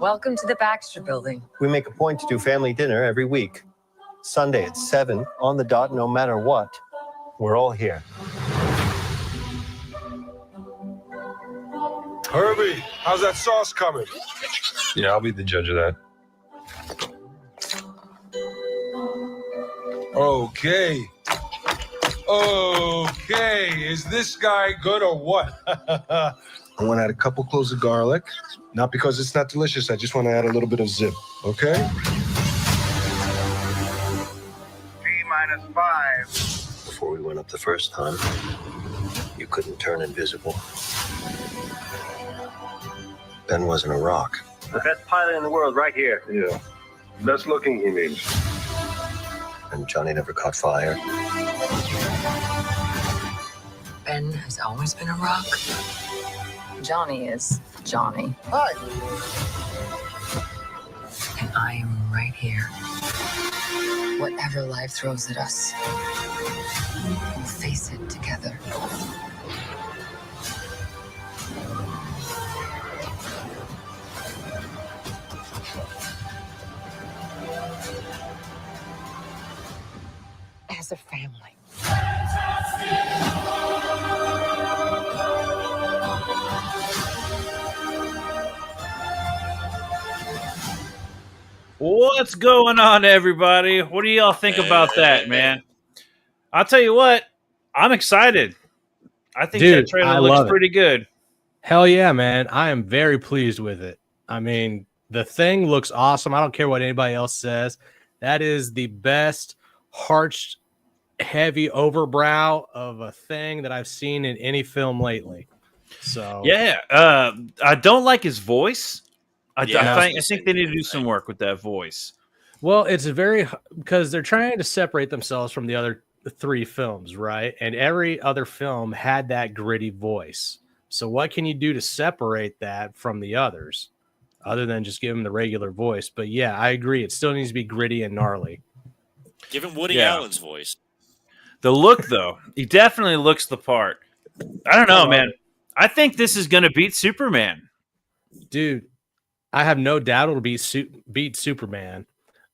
Welcome to the Baxter Building. We make a point to do family dinner every week. Sunday at 7 on the dot, no matter what. We're all here. Herbie, how's that sauce coming? Yeah, I'll be the judge of that. Okay. Is this guy good or what? I want to add a couple cloves of garlic. Not because it's not delicious. I just want to add a little bit of zip. Okay? T-5. Before we went up the first time, you couldn't turn invisible. Ben wasn't a rock. The best pilot in the world right here. Yeah. Best looking, he means. And Johnny never caught fire. Ben has always been a rock. Johnny is Johnny. Hi. And I am right here. Whatever life throws at us, we'll face it together. As a family. What's going on, everybody? What do y'all think about that, man? I'll tell you what, I'm excited. I think that trailer looks pretty good. Hell yeah, man. I am very pleased with it. I mean, the thing looks awesome. I don't care what anybody else says. That is the best harched, heavy overbrow of a thing that I've seen in any film lately. So yeah, I don't like his voice. I think they need to do some work with that voice. Well, it's because they're trying to separate themselves from the other three films, right? And every other film had that gritty voice. So what can you do to separate that from the others other than just give him the regular voice? But yeah, I agree. It still needs to be gritty and gnarly. Give him Woody Allen's voice. The look, though, he definitely looks the part. I don't know, man. I think this is going to beat Superman. Dude, I have no doubt it'll beat Superman,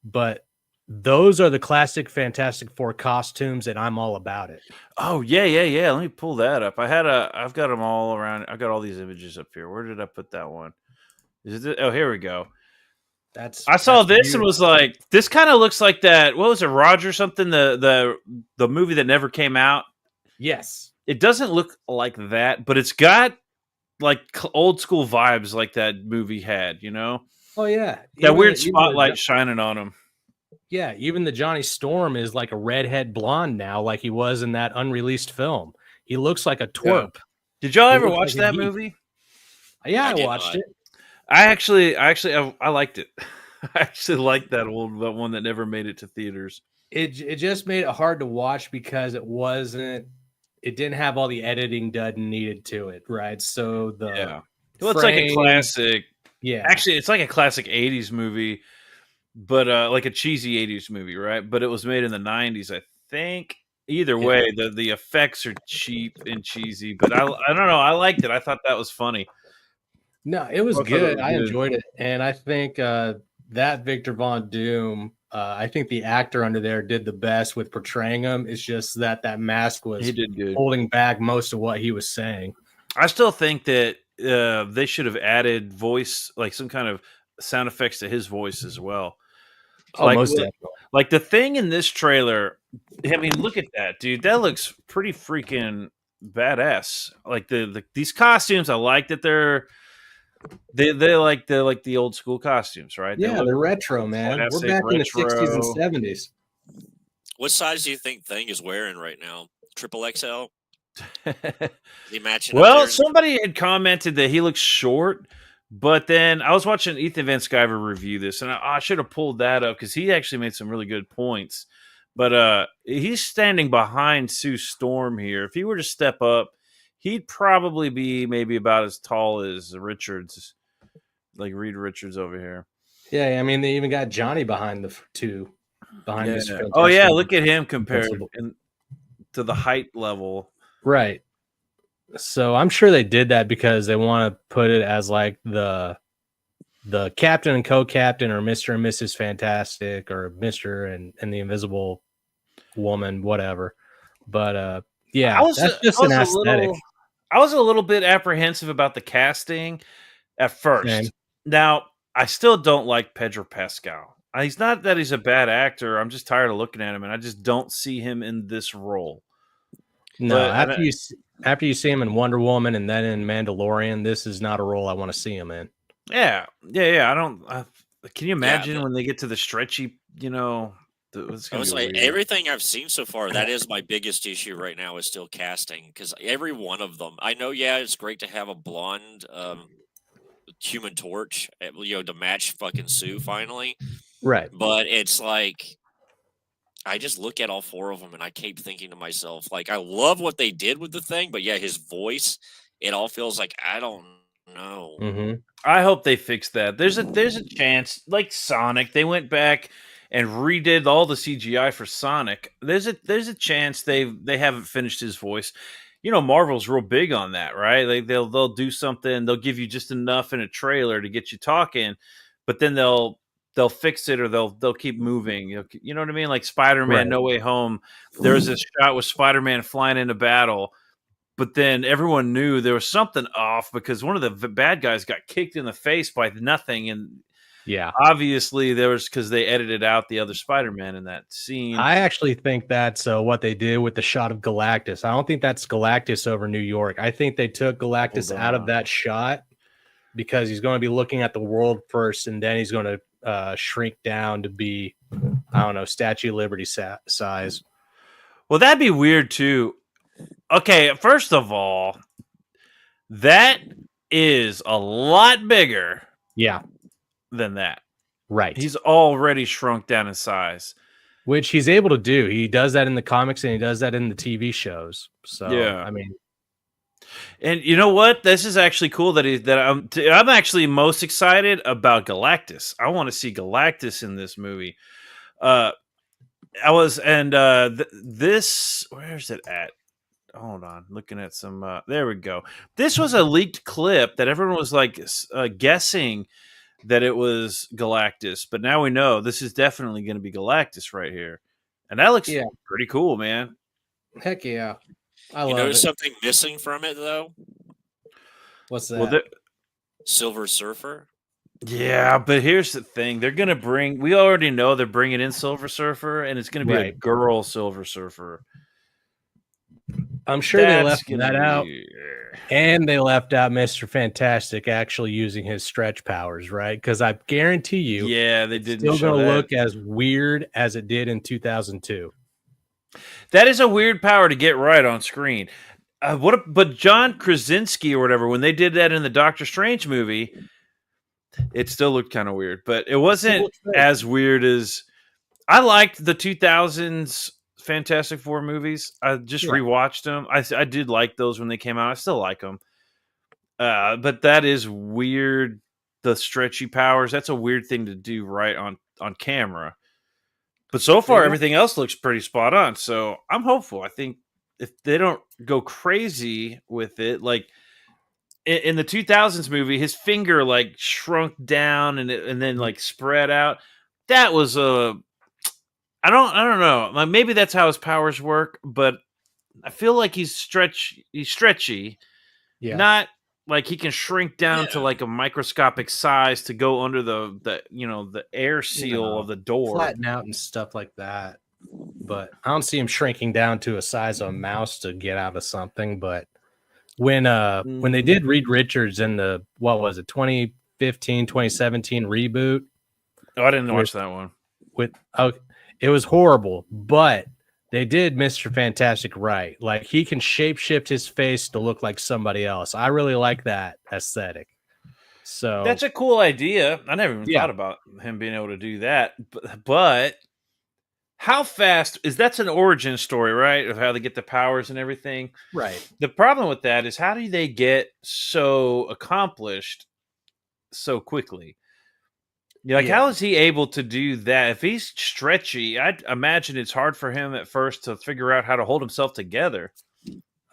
but those are the classic Fantastic Four costumes, and I'm all about it. Oh, yeah. Let me pull that up. I've got them all around. I've got all these images up here. Where did I put that one? Oh, here we go. I saw this beautiful. And was like, this kind of looks like that. What was it, Roger something? The movie that never came out. Yes, it doesn't look like that, but it's got like old school vibes, like that movie had. You know? Oh yeah, that weird spotlight shining on him. Yeah, even the Johnny Storm is like a redhead blonde now, like he was in that unreleased film. He looks like a twerp. Yeah. Did y'all ever watch that movie? Yeah, I watched it. I liked it. I actually liked that one that never made it to theaters. It just made it hard to watch because it didn't have all the editing done needed to it, right? So it's like a classic. Yeah, actually, it's like a classic '80s movie, but like a cheesy '80s movie, right? But it was made in the '90s, I think. Either way, the effects are cheap and cheesy, but I don't know. I liked it. I thought that was funny. No, it was good. I enjoyed it. And I think that Victor Von Doom, I think the actor under there did the best with portraying him. It's just that mask was holding back most of what he was saying. I still think that they should have added voice, like some kind of sound effects to his voice as well. Oh, most definitely. Like the thing in this trailer, I mean, look at that, dude. That looks pretty freaking badass. Like these costumes, I like that they're like the old school costumes, right? Yeah, they're retro, man. We're back in the 60s and 70s. What size do you think Thing is wearing right now? Triple XL? He matching? Well, somebody had commented that he looks short, but then I was watching Ethan Van Sciver review this, and I should have pulled that up because he actually made some really good points. But he's standing behind Sue Storm here. If he were to step up, he'd probably be maybe about as tall as Richards, like Reed Richards over here. Yeah, I mean, they even got Johnny behind the two. This. Oh, yeah, look at him compared to the height level. Right. So I'm sure they did that because they want to put it as like the the captain and co-captain are Mr. and Mrs. Fantastic or Mr. and the Invisible Woman, whatever. But yeah, that's just an aesthetic. I was a little bit apprehensive about the casting at first. Same. Now, I still don't like Pedro Pascal. He's not that he's a bad actor. I'm just tired of looking at him, and I just don't see him in this role. No, after you see him in Wonder Woman and then in Mandalorian, this is not a role I want to see him in. Yeah. I don't. Can you imagine when they get to the stretchy? It's I was gonna be like, weird. everything I've seen so far, that is my biggest issue right now is still casting, because every one of them, I know, it's great to have a blonde Human Torch, to match fucking Sue finally, Right. but it's like, I just look at all four of them and I keep thinking to myself, like, I love what they did with the thing, but his voice, it all feels like, I don't know. Mm-hmm. I hope they fix that. There's a chance, like Sonic, they went back and redid all the CGI for Sonic. There's a chance they haven't finished his voice. Marvel's real big on that, right? They'll do something, they'll give you just enough in a trailer to get you talking, but then they'll fix it or they'll keep moving. You know what I mean? Like Spider-Man Right. No Way Home. There was this shot with Spider-Man flying into battle, but then everyone knew there was something off because one of the bad guys got kicked in the face by nothing, and obviously there was, because they edited out the other Spider-Man in that scene. I actually think that's what they did with the shot of Galactus. I don't think that's Galactus over New York. I think they took Galactus out of that shot because he's going to be looking at the world first, and then he's going to shrink down to be, I don't know, Statue of Liberty size. Well, that'd be weird too. Okay, first of all, that is a lot bigger than that. Right. He's already shrunk down in size. Which he's able to do. He does that in the comics and he does that in the TV shows. So, I mean. And you know what? This is actually cool that I'm actually most excited about Galactus. I want to see Galactus in this movie. Where's it at? Hold on, looking at some. There we go. This was a leaked clip that everyone was like guessing that it was Galactus, but now we know this is definitely going to be Galactus right here, and that looks pretty cool, man. Heck yeah, I You love notice it. something missing from it though? What's that? Well, Silver Surfer. yeah, but here's the thing: they're going to bring. We already know they're bringing in Silver Surfer, and it's going to be a girl Silver Surfer. I'm sure they left that out, and they left out Mr. Fantastic actually using his stretch powers, right? Because I guarantee you, they didn't. Still going to look as weird as it did in 2002. That is a weird power to get right on screen. But John Krasinski or whatever, when they did that in the Doctor Strange movie, it still looked kind of weird, but it wasn't as weird as I liked the 2000s Fantastic Four movies. I just rewatched them. I did like those when they came out. I still like them. But that is weird. The stretchy powers, that's a weird thing to do right on camera. But so far, everything else looks pretty spot on. So I'm hopeful. I think if they don't go crazy with it, like in the 2000s movie, his finger like shrunk down and then like spread out. That was I don't know. Like maybe that's how his powers work, but I feel like he's stretchy. Yeah. Not like he can shrink down to like a microscopic size to go under the air seal of the door. Flatten out and stuff like that. But I don't see him shrinking down to a size of a mouse to get out of something. But when they did Reed Richards in the 2015, 2017 reboot. Oh, I didn't watch that one. It was horrible, but they did Mr. Fantastic right. Like he can shapeshift his face to look like somebody else. I really like that aesthetic. So that's a cool idea. I never even thought about him being able to do that. But how fast that's an origin story, right? Of how they get the powers and everything. Right. The problem with that is how do they get so accomplished so quickly? How is he able to do that? If he's stretchy, I'd imagine it's hard for him at first to figure out how to hold himself together.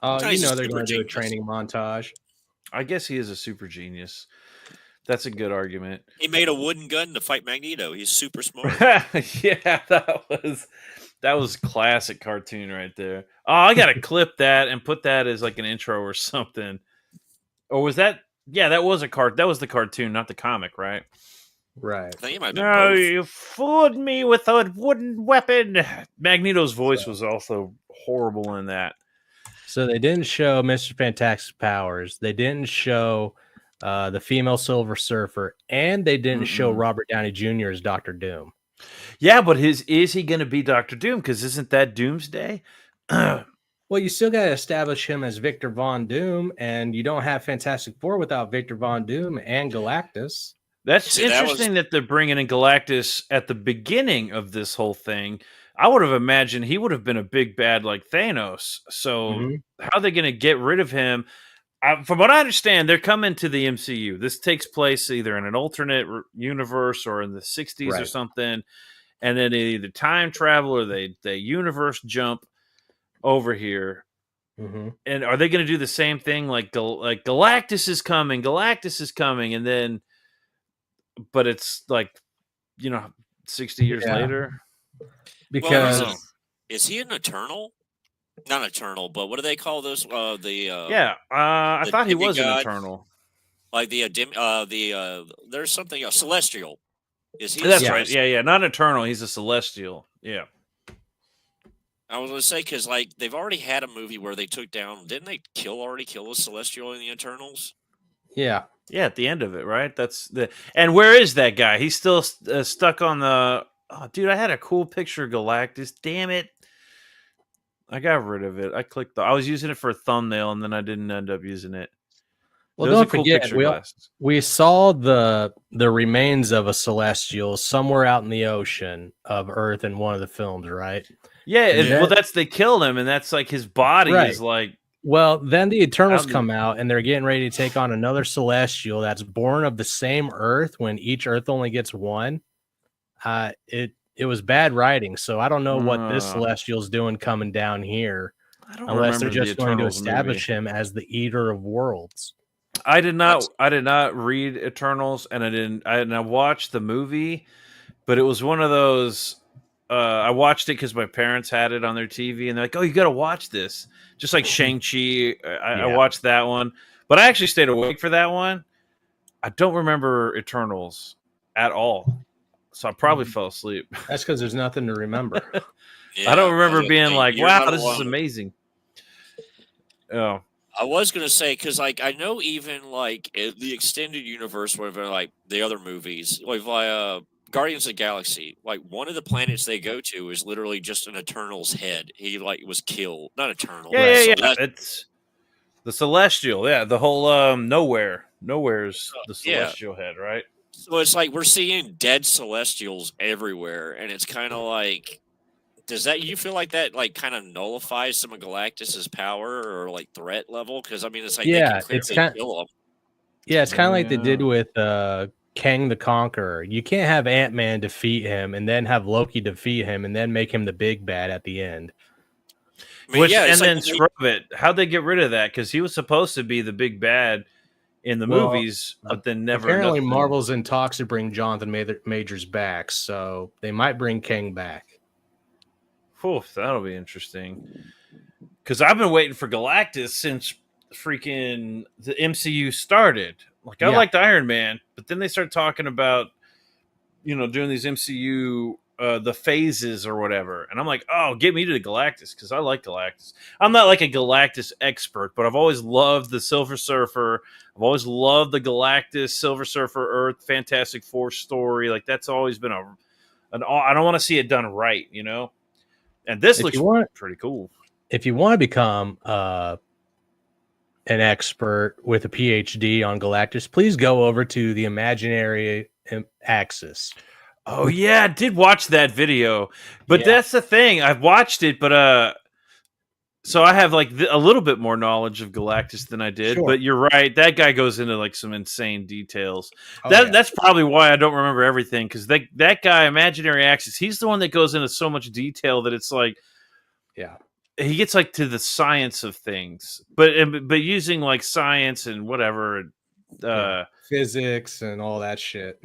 They're going to do a training montage. I guess he is a super genius. That's a good argument. He made a wooden gun to fight Magneto. He's super smart. Yeah, that was classic cartoon right there. Oh, I gotta clip that and put that as like an intro or something. Or was that? Yeah, that was that was the cartoon, not the comic, right? Right. I think it might have been No, both. you fooled me with a wooden weapon. Magneto's voice was also horrible in that. So they didn't show Mr. Fantastic's powers. They didn't show the female Silver Surfer, and they didn't show Robert Downey Jr. as Doctor Doom. Yeah, but is he going to be Doctor Doom? Because isn't that Doomsday? Well, you still got to establish him as Victor Von Doom, and you don't have Fantastic Four without Victor Von Doom and Galactus. That's interesting that they're bringing in Galactus at the beginning of this whole thing. I would have imagined he would have been a big bad like Thanos. So how are they going to get rid of him? From what I understand, they're coming to the MCU. This takes place either in an alternate universe or in the 60s or something. And then they either time travel or they universe jump over here. And are they going to do the same thing? Like Galactus is coming, and then, but it's like, 60 years later. Because is he an Eternal? Not Eternal, but what do they call those? I thought he was an Eternal. Like there's something else. Celestial. Is he? That's right. Yeah. Not Eternal. He's a Celestial. Yeah. I was going to say, because they've already had a movie where they took down. Didn't they already kill a Celestial in the Eternals? Yeah. Yeah. At the end of it, right? And where is that guy? He's still stuck on the. Oh, dude, I had a cool picture of Galactus. Damn it. I got rid of it. I was using it for a thumbnail, and then I didn't end up using it. Well, don't forget, we saw the remains of a Celestial somewhere out in the ocean of Earth in one of the films, right? Yeah, they killed him, and that's like his body is like. Well, then the Eternals come out, and they're getting ready to take on another Celestial that's born of the same Earth when each Earth only gets one. It was bad writing, so I don't know what this Celestial's doing coming down here, unless they're just going to establish him as the Eater of Worlds. I did not read Eternals, and I watched the movie, but it was one of those. I watched it because my parents had it on their TV, and they're like, "Oh, you got to watch this." Just like Shang-Chi, I watched that one, but I actually stayed awake for that one. I don't remember Eternals at all. So I probably fell asleep. That's because there's nothing to remember. I don't remember being like, wow, this is amazing. Oh. I was going to say, because I know even the extended universe, whatever, like the other movies, like Guardians of the Galaxy, like one of the planets they go to is literally just an Eternal's head. He was killed. Not Eternal. Yeah. It's the Celestial. Yeah, the whole Nowhere's the Celestial head, right? So it's like we're seeing dead Celestials everywhere, and it's kind of like, you feel like that kind of nullifies some of Galactus's power or threat level? Because I mean, it's like they can clearly kill him. Yeah, it's kind of like they did with Kang the Conqueror. You can't have Ant-Man defeat him and then have Loki defeat him and then make him the big bad at the end. I mean, then scrub it. How'd they get rid of that? Because he was supposed to be the big bad in the movies, but then never. Apparently, Marvel's in talks to bring Jonathan Majors back, so they might bring Kang back. Oof, that'll be interesting. Because I've been waiting for Galactus since freaking the MCU started. I liked Iron Man, but then they started talking about, doing these MCU the phases or whatever, and I'm like, oh, get me to the Galactus because I like Galactus. I'm not like a Galactus expert, but I've always loved the Silver Surfer. I've always loved the Galactus, Silver Surfer, Earth, Fantastic Four story. That's always been I don't want to see it done right, And this looks pretty cool. If you want to become an expert with a PhD on Galactus, please go over to the Imaginary Axis. Oh yeah, I did watch that video, but that's the thing. I've watched it, but so I have a little bit more knowledge of Galactus than I did. Sure. But you're right, that guy goes into some insane details. That's probably why I don't remember everything, because that guy, Imaginary Axis, he's the one that goes into so much detail that it's he gets to the science of things, but using science and whatever. Physics and all that shit.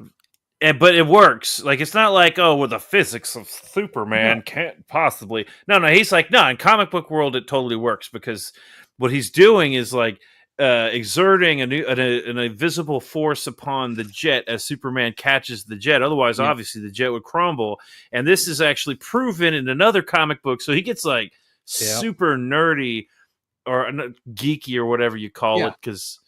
But it works. Like, it's not like, oh, well, the physics of Superman can't possibly. No, he's like, no, in comic book world, it totally works because what he's doing is like exerting an invisible force upon the jet as Superman catches the jet. Otherwise, obviously, the jet would crumble. And this is actually proven in another comic book. So he gets like super nerdy or geeky or whatever you call it. Because,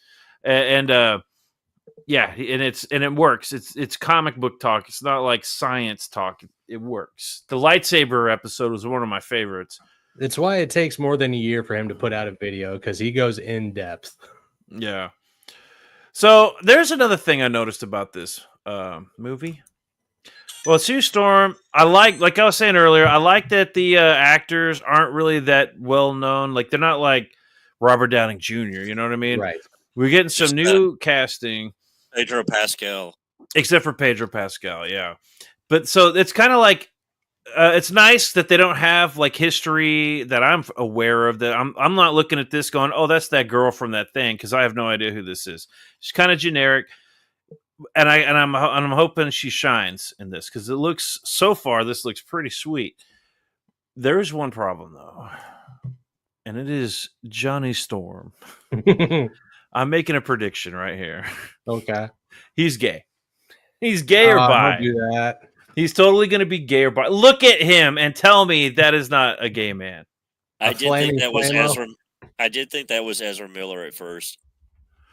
yeah, and it works. It's comic book talk. It's not like science talk. It works. The lightsaber episode was one of my favorites. It's why it takes more than a year for him to put out a video because he goes in depth. Yeah. So there's another thing I noticed about this movie. Well, Sue Storm, I like I was saying earlier, I like that the actors aren't really that well known. Like, they're not like Robert Downing Jr. You know what I mean? Right. We're getting some new casting. Pedro Pascal. Except for Pedro Pascal, yeah. But so it's kind of like it's nice that they don't have like history that I'm aware of. That I'm not looking at this going, oh, that's that girl from that thing, because I have no idea who this is. She's kind of generic, and I'm hoping she shines in this because it looks so far. This looks pretty sweet. There is one problem though, and it is Johnny Storm. I'm making a prediction right here. Okay. He's gay. He's gay or bi. Don't do that. He's totally going to be gay or bi. Look at him and tell me that is not a gay man. I did think that was Ezra Miller at first.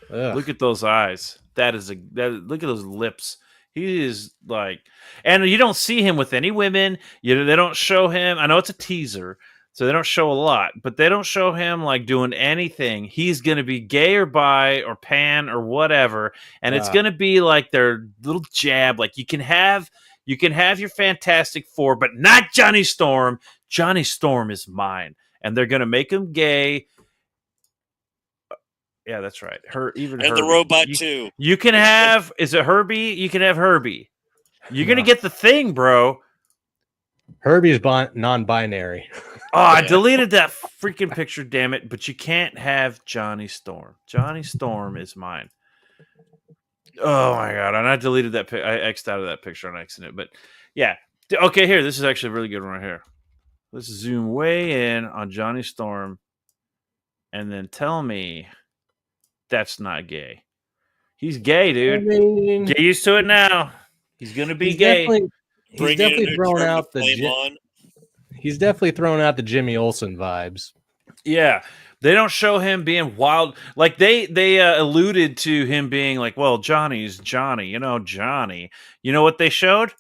Ugh. Look at those eyes. Look at those lips. He is like, and you don't see him with any women. They don't show him. I know it's a teaser, so they don't show a lot, but they don't show him like doing anything. He's going to be gay or bi or pan or whatever, and it's going to be like their little jab. Like, you can have your Fantastic Four, but not Johnny Storm. Johnny Storm is mine, and they're going to make him gay. Yeah, that's right. And Herbie. The robot too. You can have. Is it Herbie? You can have Herbie. You're going to get the Thing, bro. Herbie's non-binary. Oh, I deleted that freaking picture, damn it. But you can't have Johnny Storm. Johnny Storm is mine. Oh, my God. And I deleted that. I X'd out of that picture on accident. But, yeah. Okay, here. This is actually a really good one right here. Let's zoom way in on Johnny Storm. And then tell me that's not gay. He's gay, dude. I mean, get used to it now. He's going to be gay. He's definitely thrown out He's definitely thrown out the Jimmy Olsen vibes. Yeah, they don't show him being wild. Like they alluded to him being like, well, Johnny's Johnny. Johnny. You know what they showed?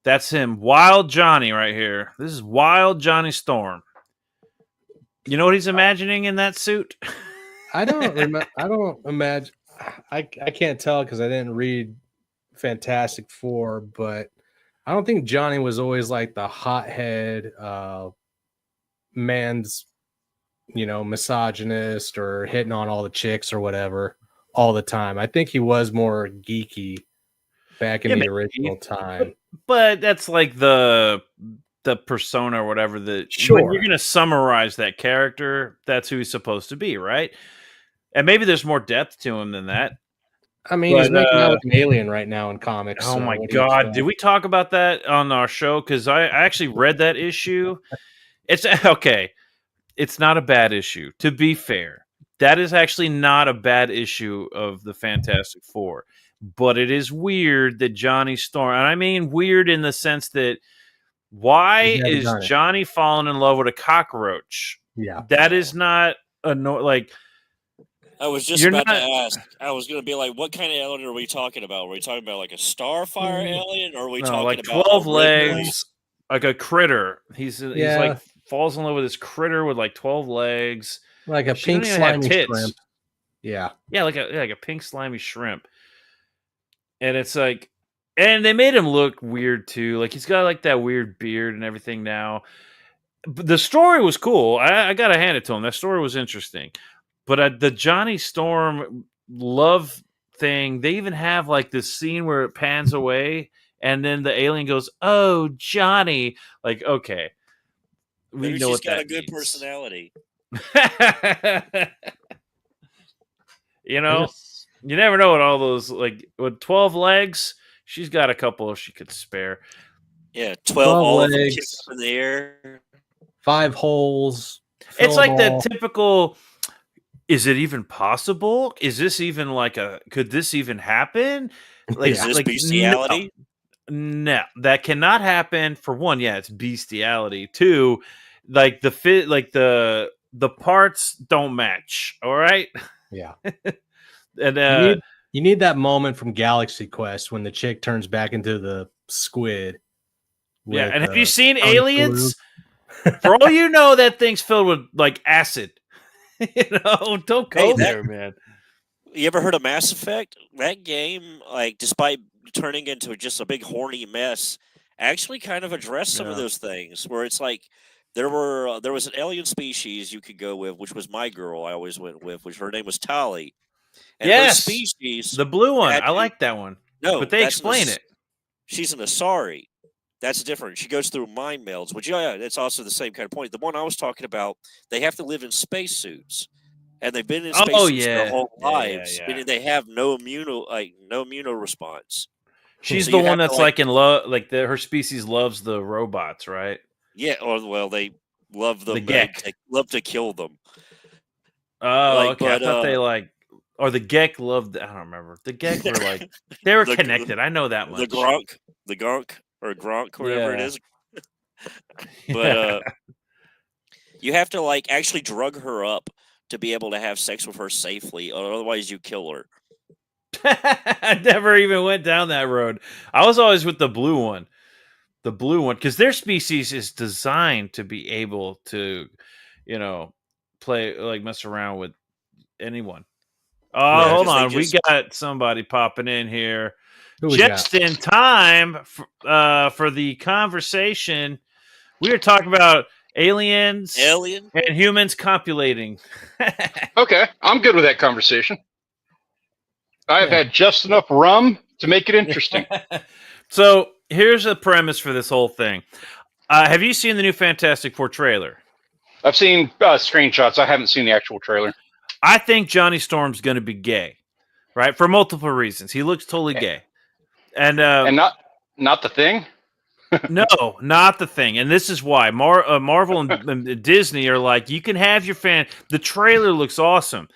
That's him, Wild Johnny, right here. This is Wild Johnny Storm. You know what he's imagining in that suit? I don't imagine. I can't tell because I didn't read Fantastic Four, but I don't think Johnny was always like the hothead man's, misogynist or hitting on all the chicks or whatever all the time. I think he was more geeky back in the original time. But that's like the persona or whatever that sure. When you're going to summarize that character, that's who he's supposed to be, right? And maybe there's more depth to him than that. I mean, he's making out with an alien right now in comics. Oh, my God. Did we talk about that on our show? Because I actually read that issue. It's okay. It's not a bad issue, to be fair. That is actually not a bad issue of the Fantastic Four. But it is weird that Johnny Storm, and I mean weird in the sense that why is Johnny falling in love with a cockroach? Yeah. That is not like. I was just about to ask. I was going to be like, what kind of alien are we talking about? Are we talking about like a starfire alien, or are we talking like about 12 legs, like a critter? He's like falls in love with this critter with like 12 legs, like a pink slimy shrimp. Yeah, like a pink slimy shrimp. And it's like, and they made him look weird too. Like he's got like that weird beard and everything now. But the story was cool. I got to hand it to him. That story was interesting. But the Johnny Storm love thing, they even have like this scene where it pans away and then the alien goes, "Oh, Johnny." Like, okay. Maybe she's got a good personality. You know, you never know what all those like with 12 legs. She's got a couple she could spare. Yeah, 12 all legs, of them kicked up in the air. 5 holes. It's like the all. typical. Is it even possible? Is this even like a? Could this even happen? Like, Is this like bestiality? No, that cannot happen. For one, yeah, it's bestiality. Two, like the fit, like the parts don't match. All right, Yeah. and You need that moment from Galaxy Quest when the chick turns back into the squid. yeah. with, And have you seen Tom Aliens? For all you know, that thing's filled with like acid. Don't go there, man. You ever heard of Mass Effect? That game, like, despite turning into just a big horny mess, actually kind of addressed some of those things. Where it's like there was an alien species you could go with, which was my girl. I always went with, which her name was Tali. And her Yes, species, the blue one. I like that one. No, but they explain it. She's an Asari. That's different. She goes through mind melds, which it's also the same kind of point. The one I was talking about, they have to live in spacesuits, and they've been in spacesuits their whole lives, meaning they have no immuno response. She's the one that's like in love, like her species loves the robots, right? Yeah, or they love them. The Gek. They love to kill them. Oh, okay. I thought they or the Gek loved. I don't remember. The Gek were like they were connected. I know that much. The Gronk, or Gronk, whatever it is. But you have to like actually drug her up to be able to have sex with her safely, or otherwise you kill her. I never even went down that road. I was always with the blue one. The blue one, because their species is designed to be able to, play like mess around with anyone. Oh, hold on. We got somebody popping in here just in time for the conversation. We are talking about aliens and humans copulating. Okay, I'm good with that conversation. I've had just enough rum to make it interesting. So here's a premise for this whole thing. Have you seen the new Fantastic Four trailer? I've seen screenshots. I haven't seen the actual trailer. I think Johnny Storm's going to be gay, right? For multiple reasons. He looks totally gay. And not the Thing? No, not the Thing. And this is why. Marvel and Disney are like, you can have your fan. The trailer looks awesome.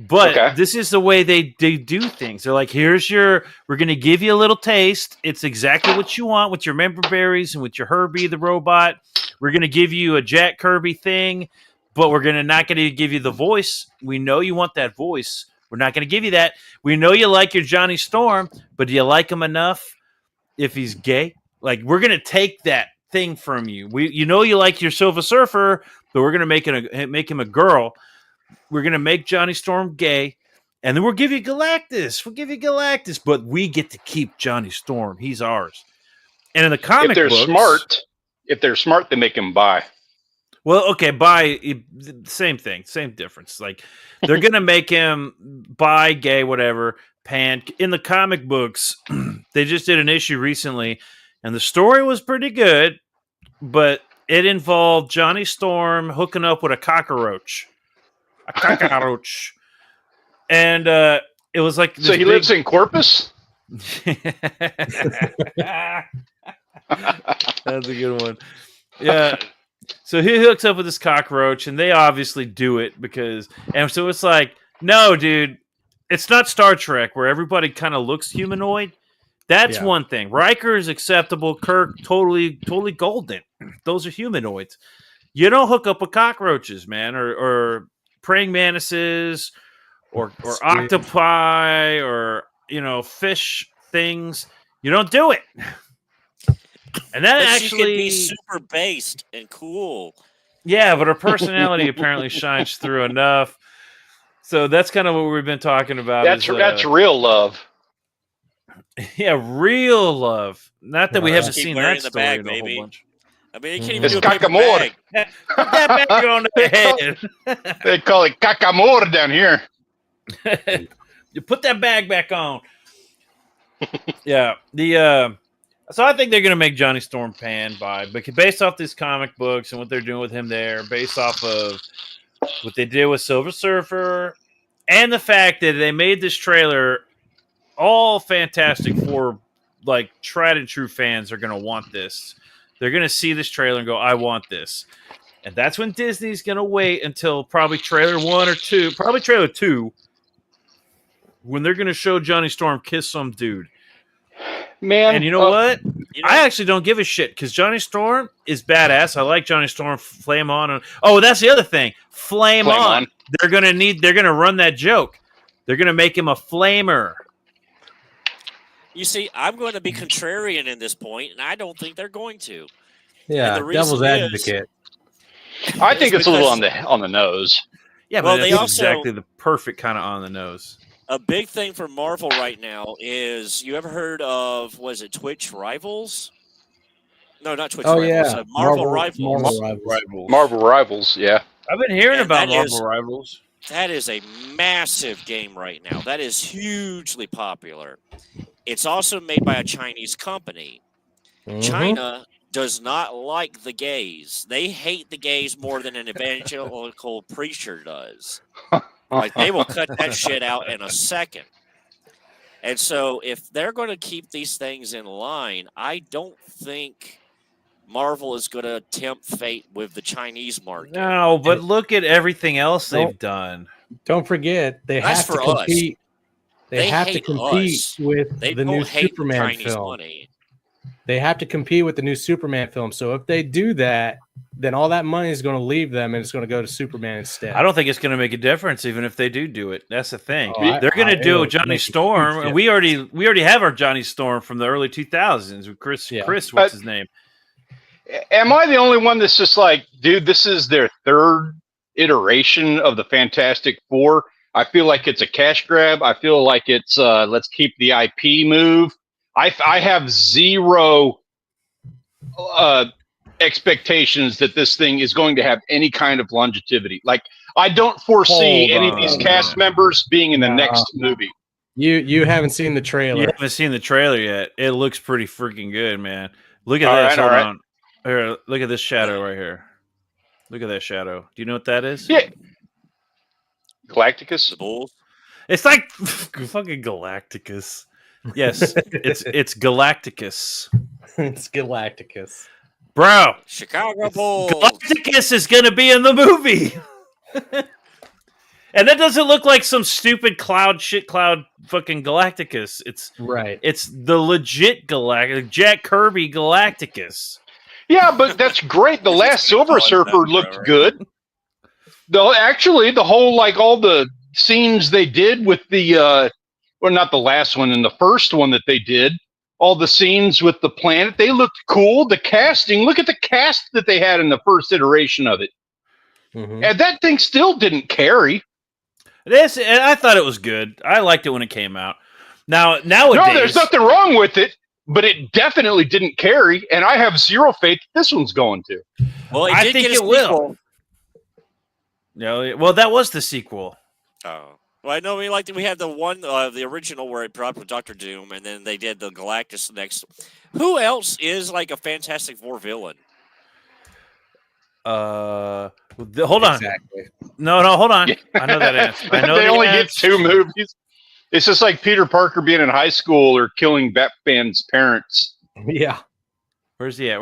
But this is the way they do things. They're like, we're going to give you a little taste. It's exactly what you want with your member berries and with your Herbie the robot. We're going to give you a Jack Kirby thing, but we're not going to give you the voice. We know you want that voice. We're not going to give you that. We know you like your Johnny Storm, but do you like him enough if he's gay? Like, we're going to take that thing from you. You like your Silver Surfer, but we're going to make him a girl. We're going to make Johnny Storm gay, and then we'll give you Galactus. But we get to keep Johnny Storm. He's ours. And in the comic books... If they're smart, they make him bi. Well, okay, bi, same thing, same difference. Like, they're going to make him bi, gay, whatever, pan. In the comic books, they just did an issue recently, and the story was pretty good, but it involved Johnny Storm hooking up with a cockroach. And it was like so he lives in Corpus. That's a good one. Yeah. So he hooks up with this cockroach, and they obviously do it and so it's like, no, dude, it's not Star Trek where everybody kind of looks humanoid. That's one thing. Riker is acceptable. Kirk, totally golden. Those are humanoids. You don't hook up with cockroaches, man, or praying mantises, or octopi, or fish things. You don't do it. And that actually could be super based and cool. Yeah, but her personality apparently shines through enough. So that's kind of what we've been talking about. That's real love. Yeah, real love. Not that we haven't seen that story bag, in a whole bunch. I mean, you can't even do a cacamore. Put that bag on the head. They call it cacamore down here. You put that bag back on. Yeah, so I think they're going to make Johnny Storm pan bi, but based off these comic books and what they're doing with him there, based off of what they did with Silver Surfer And the fact that they made this trailer all Fantastic Four, like tried and true fans are going to want this. They're going to see this trailer and go, I want this. And that's when Disney's going to wait until probably trailer 1 or 2, probably trailer 2, when they're going to show Johnny Storm kiss some dude. Man. And you know what? I actually don't give a shit because Johnny Storm is badass. I like Johnny Storm. Flame on. Oh, that's the other thing. Flame on. They're gonna run that joke. They're gonna make him a flamer. You see, I'm going to be contrarian in this point, and I don't think they're going to. Yeah, devil's advocate. I think it's a little on the nose. Yeah, well, but they it's also exactly the perfect kind of on the nose. A big thing for Marvel right now is, you ever heard of, was it Twitch Rivals? No, not Twitch Rivals. Yeah. Marvel Rivals. Marvel Rivals, yeah. I've been hearing about Marvel Rivals. That is a massive game right now. That is hugely popular. It's also made by a Chinese company. China does not like the gays. They hate the gays more than an evangelical preacher does. Like, they will cut that shit out in a second. And so if they're going to keep these things in line, I don't think Marvel is going to tempt fate with the Chinese market. No, but look at everything else they've done. Don't forget, they have to compete. They have to compete with the new Superman film. They have to compete with the new Superman film. So if they do that, then all that money is going to leave them, and it's going to go to Superman instead. I don't think it's going to make a difference, even if they do it. That's the thing. They're going to do Johnny Storm, and we already have our Johnny Storm from the early 2000s with Chris. What's his name? Am I the only one that's just like, dude, this is their third iteration of the Fantastic Four? I feel like it's a cash grab. I feel like it's let's keep the IP move. I have zero expectations that this thing is going to have any kind of longevity. Like, I don't foresee any of these cast members being in the next movie. You haven't seen the trailer. You haven't seen the trailer yet. It looks pretty freaking good, man. Look at this. Hold on. Here, look at this shadow right here. Look at that shadow. Do you know what that is? Yeah. Galacticus? The Bulls? It's like fucking Galacticus. Yes, it's Galacticus. It's Galacticus. Bro, Chicago Bulls. Galacticus is going to be in the movie. And that doesn't look like some stupid cloud fucking Galacticus. It's the legit Jack Kirby Galacticus. Yeah, but that's great. The last Silver Surfer looked good. Though actually the whole, like, all the scenes they did with the well, not the last one, and the first one that they did, all the scenes with the planet, they looked cool. The casting, look at the cast that they had in the first iteration of it. And that thing still didn't carry. I thought it was good. I liked it when it came out. Nowadays, no, there's nothing wrong with it, but it definitely didn't carry, and I have zero faith this one's going to. Well, I think it will. No, well, that was the sequel. Oh. Well, I know we had the one, the original where it dropped with Dr. Doom, and then they did the Galactus next. Who else is like a Fantastic Four villain? Hold on. Exactly. No, hold on. I know that answer. I know they only get 2 movies. It's just like Peter Parker being in high school or killing Batman's parents. Yeah. Where's he at?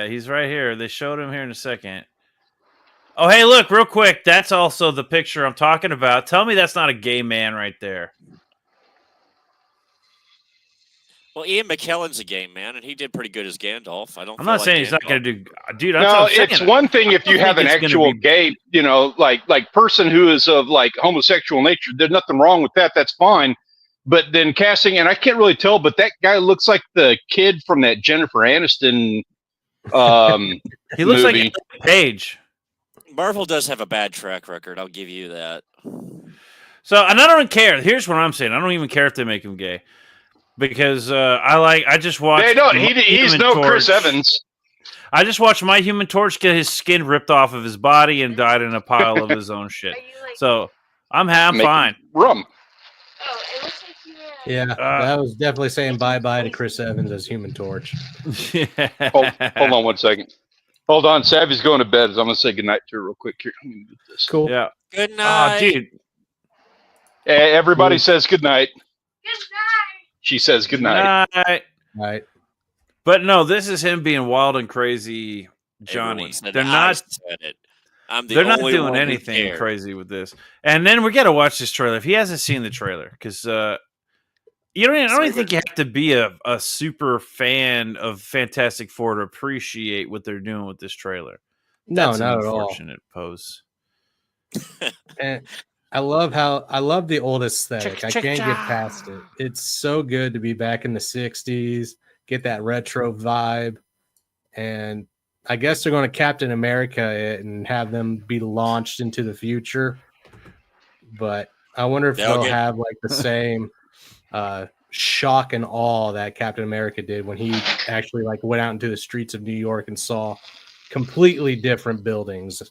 He's right here. They showed him here in a second. Oh, hey, look, real quick. That's also the picture I'm talking about. Tell me that's not a gay man right there. Well, Ian McKellen's a gay man, and he did pretty good as Gandalf. I'm not saying he's not going to do... Dude, no, it's one thing if you have an actual gay, like person who is of, like, homosexual nature. There's nothing wrong with that. That's fine. But then casting, and I can't really tell, but that guy looks like the kid from that Jennifer Aniston he looks movie. like Paige. Marvel does have a bad track record. I'll give you that. So, and I don't care. Here's what I'm saying. I don't even care if they make him gay, because I just watched. They don't. He's no Chris Evans. I just watched My Human Torch get his skin ripped off of his body and died in a pile of his own shit. So I'm fine. Rum. Oh, it looks like you were. Yeah, that was definitely saying bye-bye to Chris Evans as Human Torch. Hold on 1 second. Hold on, Savvy's going to bed. I'm going to say goodnight to her real quick here. Let me move this. Cool. Yeah. Good night. Dude. Everybody says good night. She says good night. Right. But no, this is him being wild and crazy, Johnny. Everyone said They're I not. said it. I'm the They're not only doing one who anything cared. crazy with this. And then we got to watch this trailer. If he hasn't seen the trailer, because I don't even think you have to be a super fan of Fantastic Four to appreciate what they're doing with this trailer. No, That's not an at all. unfortunate pose. And I love the old aesthetic. I can't get past it. It's so good to be back in the 60s, get that retro vibe. And I guess they're going to Captain America it and have them be launched into the future. But I wonder if they'll have like the same shock and awe that Captain America did when he actually like went out into the streets of New York and saw completely different buildings.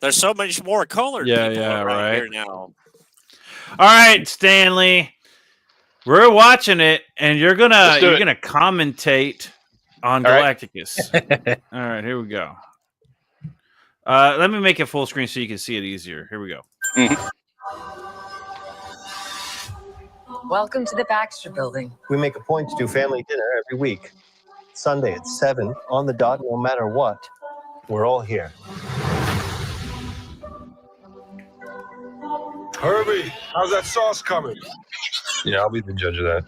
There's so much more colored people around here now. All right, Stanley, we're watching it, and you're gonna commentate on Galacticus. All right, here we go. Let me make it full screen so you can see it easier. Here we go. Welcome to the Baxter Building. We make a point to do family dinner every week. Sunday at 7 on the dot, no matter what. We're all here. Herbie, how's that sauce coming? Yeah, I'll be the judge of that.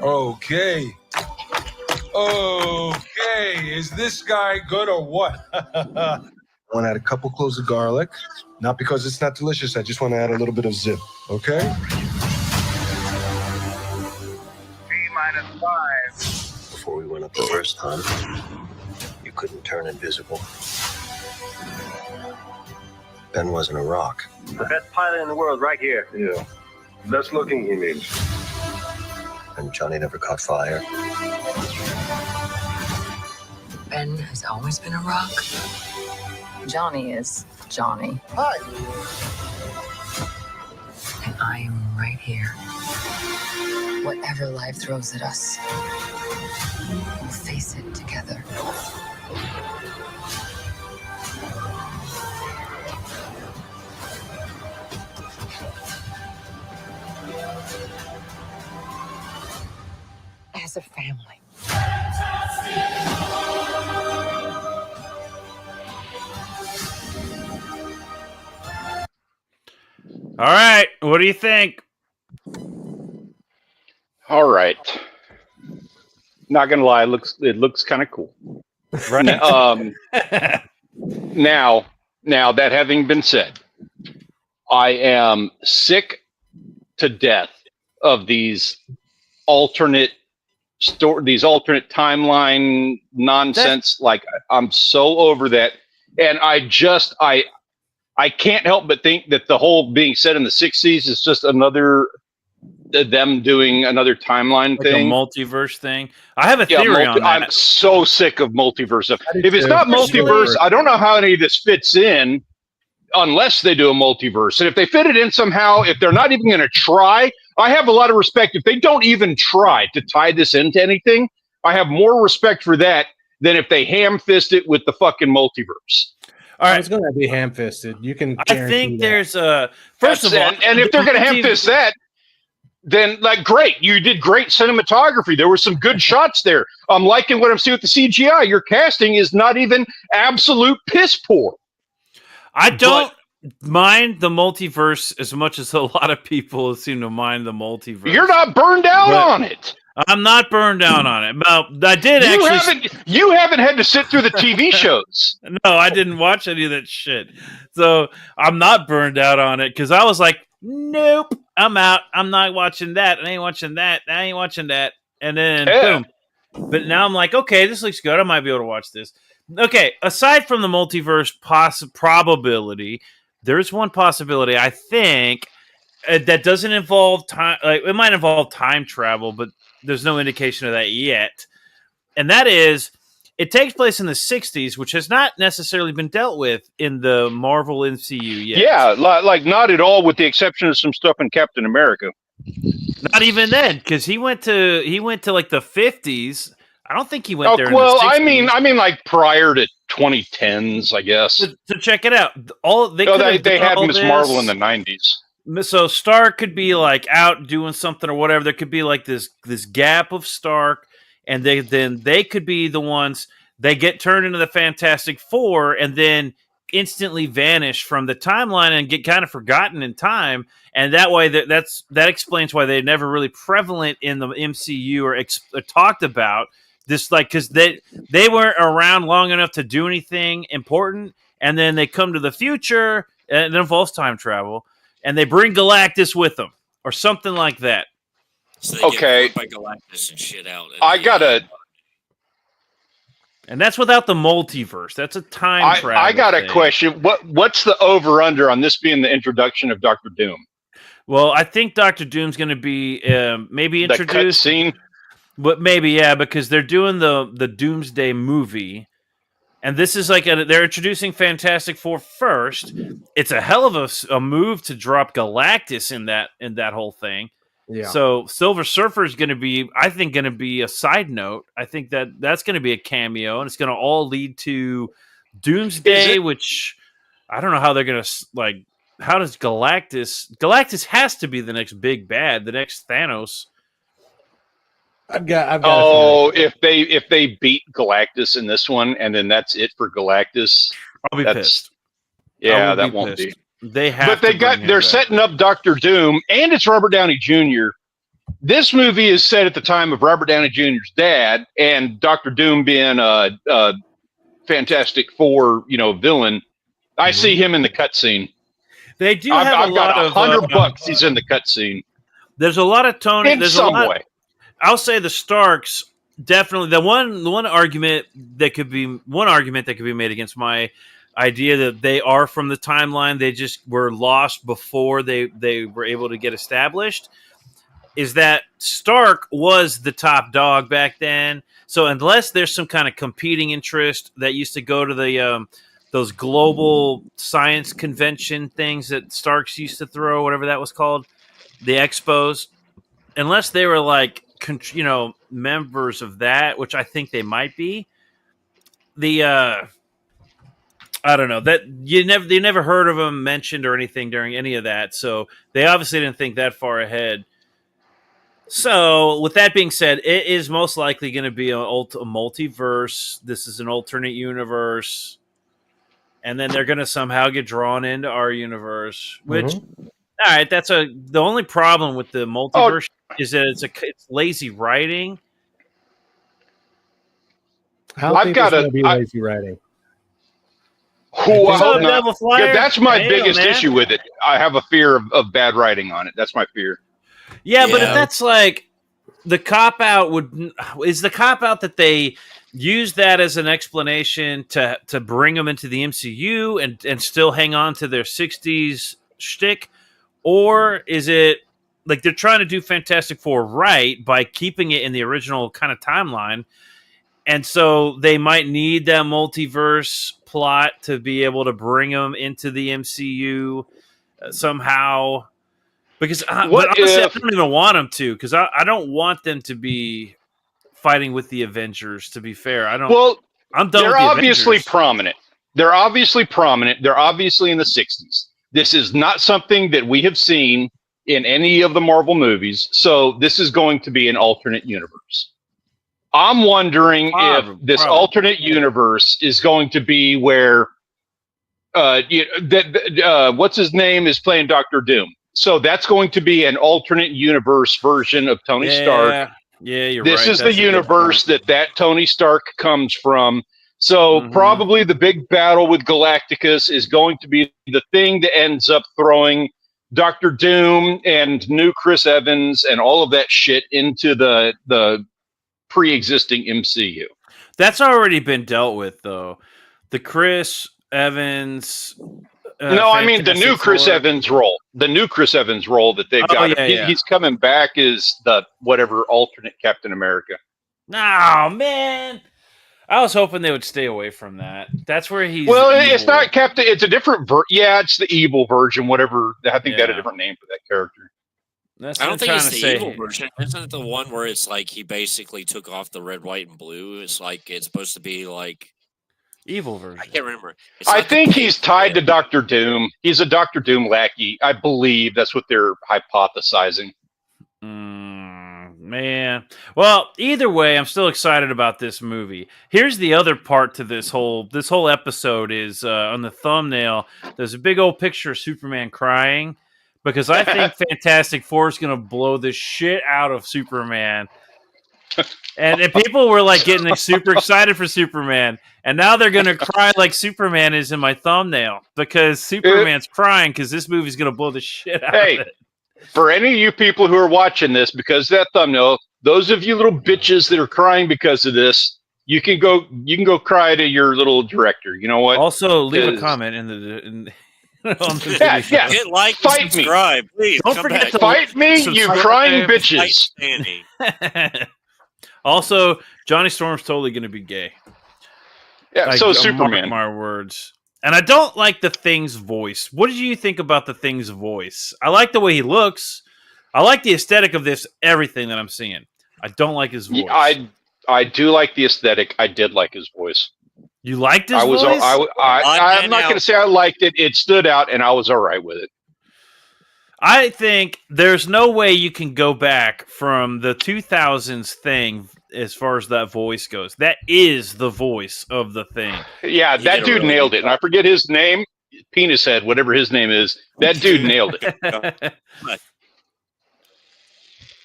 Okay. Is this guy good or what? I want to add a couple cloves of garlic. Not because it's not delicious. I just want to add a little bit of zip. Okay? T-5. Before we went up the first time, you couldn't turn invisible. Ben wasn't a rock. The best pilot in the world right here. Yeah. Best looking, he means. And Johnny never caught fire. Ben has always been a rock. Johnny is Johnny. Hi. And I am right here. Whatever life throws at us, we'll face it together. As a family. All right, what do you think? All right. Not gonna lie, it looks kind of cool. Right. Now that having been said, I am sick to death of these alternate timeline nonsense. I'm so over that, and I can't help but think that the whole being set in the 60s is just another them doing another timeline thing, a multiverse thing. I have a theory on that. I'm so sick of multiverse stuff. If it's not multiverse, I don't know how any of this fits in unless they do a multiverse. And if they fit it in somehow, if they're not even going to try, I have a lot of respect. If they don't even try to tie this into anything, I have more respect for that than if they ham-fist it with the fucking multiverse. All right, it's going to be ham-fisted. You can. I think there's a first of all, and if they're going to ham-fist that, then great, you did great cinematography. There were some good shots there. I'm liking what I'm seeing with the CGI. Your casting is not even absolute piss poor. I don't mind the multiverse as much as a lot of people seem to mind the multiverse. You're not burned out on it. I'm not burned down on it. Well, I did You haven't had to sit through the TV shows. No, I didn't watch any of that shit. So I'm not burned out on it because I was like, nope, I'm out. I'm not watching that. I ain't watching that. I ain't watching that. And then boom. But now I'm like, okay, this looks good. I might be able to watch this. Okay, aside from the multiverse probability, there's one possibility I think that doesn't involve time. Like it might involve time travel, but there's no indication of that yet. And that is, it takes place in the 60s, which has not necessarily been dealt with in the Marvel MCU yet. Yeah, like not at all, with the exception of some stuff in Captain America. Not even then, because he went to like the 50s. I don't think he went there. Well, in the 60s. I mean, like prior to 2010s, I guess. So check it out. All they No, could have they done had all Miss Marvel in this- the 90s. So Stark could be like out doing something or whatever. There could be like this gap of Stark, and they could be the ones they get turned into the Fantastic Four, and then instantly vanish from the timeline and get kind of forgotten in time. And that way, that explains why they're never really prevalent in the MCU or talked about. This like because they weren't around long enough to do anything important, and then they come to the future, and it involves time travel. And they bring Galactus with them, or something like that. So they get by Galactus and shit out. And that's without the multiverse. That's a time travel. I got a thing. question. What's the over under on this being the introduction of Doctor Doom? Well, I think Doctor Doom's going to be maybe introduced. The cutscene? But maybe, yeah, because they're doing the Doomsday movie. And this is like they're introducing Fantastic Four first. It's a hell of a move to drop Galactus in that whole thing. Yeah. So Silver Surfer is going to be, I think, going to be a side note. I think that's going to be a cameo, and it's going to all lead to Doomsday, which I don't know how they're going to like. How does Galactus has to be the next big bad, the next Thanos. I've got. If they beat Galactus in this one, and then that's it for Galactus, I'll be pissed. Yeah, that won't be. They have, but they're setting up Doctor Doom, and it's Robert Downey Jr. This movie is set at the time of Robert Downey Jr.'s dad, and Doctor Doom being a Fantastic Four, villain. I see him in the cutscene. They do have I've got $100. He's in the cutscene. There's a lot of Tony. In some way. I'll say the Starks definitely. The one argument that could be made against my idea that they are from the timeline, they just were lost before they were able to get established, is that Stark was the top dog back then. So unless there's some kind of competing interest that used to go to the those global science convention things that Starks used to throw, whatever that was called, the expos, unless they were like members of that, which I think they might be, I don't know, that they never heard of them mentioned or anything during any of that, so they obviously didn't think that far ahead. So with that being said, it is most likely going to be a multiverse. This is an alternate universe, and then they're going to somehow get drawn into our universe, which all right, that's the only problem with the multiverse is that it's lazy writing. I've got to be lazy writing. That's my biggest issue with it. I have a fear of bad writing on it. That's my fear. Yeah, but if that's like the cop out is the cop out that they use that as an explanation to bring them into the MCU and still hang on to their 60s shtick, or is it like they're trying to do Fantastic Four right by keeping it in the original kind of timeline, and so they might need that multiverse plot to be able to bring them into the MCU somehow? Because but honestly, I don't even want them to, because I don't want them to be fighting with the Avengers, to be fair. I don't. Well, I'm done. They're with the obviously Avengers. prominent. They're obviously prominent. They're obviously in the 60s. This is not something that we have seen in any of the Marvel movies, so this is going to be an alternate universe. I'm wondering if this alternate universe is going to be where what's his name is playing Doctor Doom. So that's going to be an alternate universe version of Tony Stark. Yeah, you're this right. This is the universe that Tony Stark comes from. So probably the big battle with Galacticus is going to be the thing that ends up throwing Doctor Doom and new Chris Evans and all of that shit into the pre-existing MCU. That's already been dealt with, though. The Chris Evans. No, I mean the new Chris Evans role. The new Chris Evans role that they've got. He's coming back as the whatever alternate Captain America. Oh, man. I was hoping they would stay away from that. That's where he's. Well, it's not Captain. It's a different. It's the evil version. Whatever. I think they had a different name for that character. I don't think it's the evil version. Isn't it the one where it's like he basically took off the red, white, and blue? It's like it's supposed to be like Evil version. I can't remember. It's I not the think pig he's tied to one. Doctor Doom. He's a Doctor Doom lackey. I believe that's what they're hypothesizing. Man. Well, either way, I'm still excited about this movie. Here's the other part to this whole episode is on the thumbnail, there's a big old picture of Superman crying because I think Fantastic Four is going to blow the shit out of Superman. And people were like getting super excited for Superman, and now they're going to cry like Superman is in my thumbnail because Superman's crying because this movie's going to blow the shit out of it. For any of you people who are watching this, because of that thumbnail, those of you little bitches that are crying because of this, you can go cry to your little director. You know what? Also, leave a comment on the yeah. Hit like, Fight me. subscribe, please. Don't Come forget back. to Fight me, you crying Fight bitches. Stanley. Also, Johnny Storm's totally going to be gay. Yeah, so is Superman. Mark my words. And I don't like the Thing's voice. What did you think about the Thing's voice? I like the way he looks. I like the aesthetic of this, everything that I'm seeing. I don't like his voice. I do like the aesthetic. I did like his voice. You liked his voice? I'm not going to say I liked it. It stood out, and I was all right with it. I think there's no way you can go back from the 2000s Thing as far as that voice goes. That is the voice of the Thing. Yeah, that dude nailed it. And I forget his name. Penis Head, whatever his name is. That dude nailed it.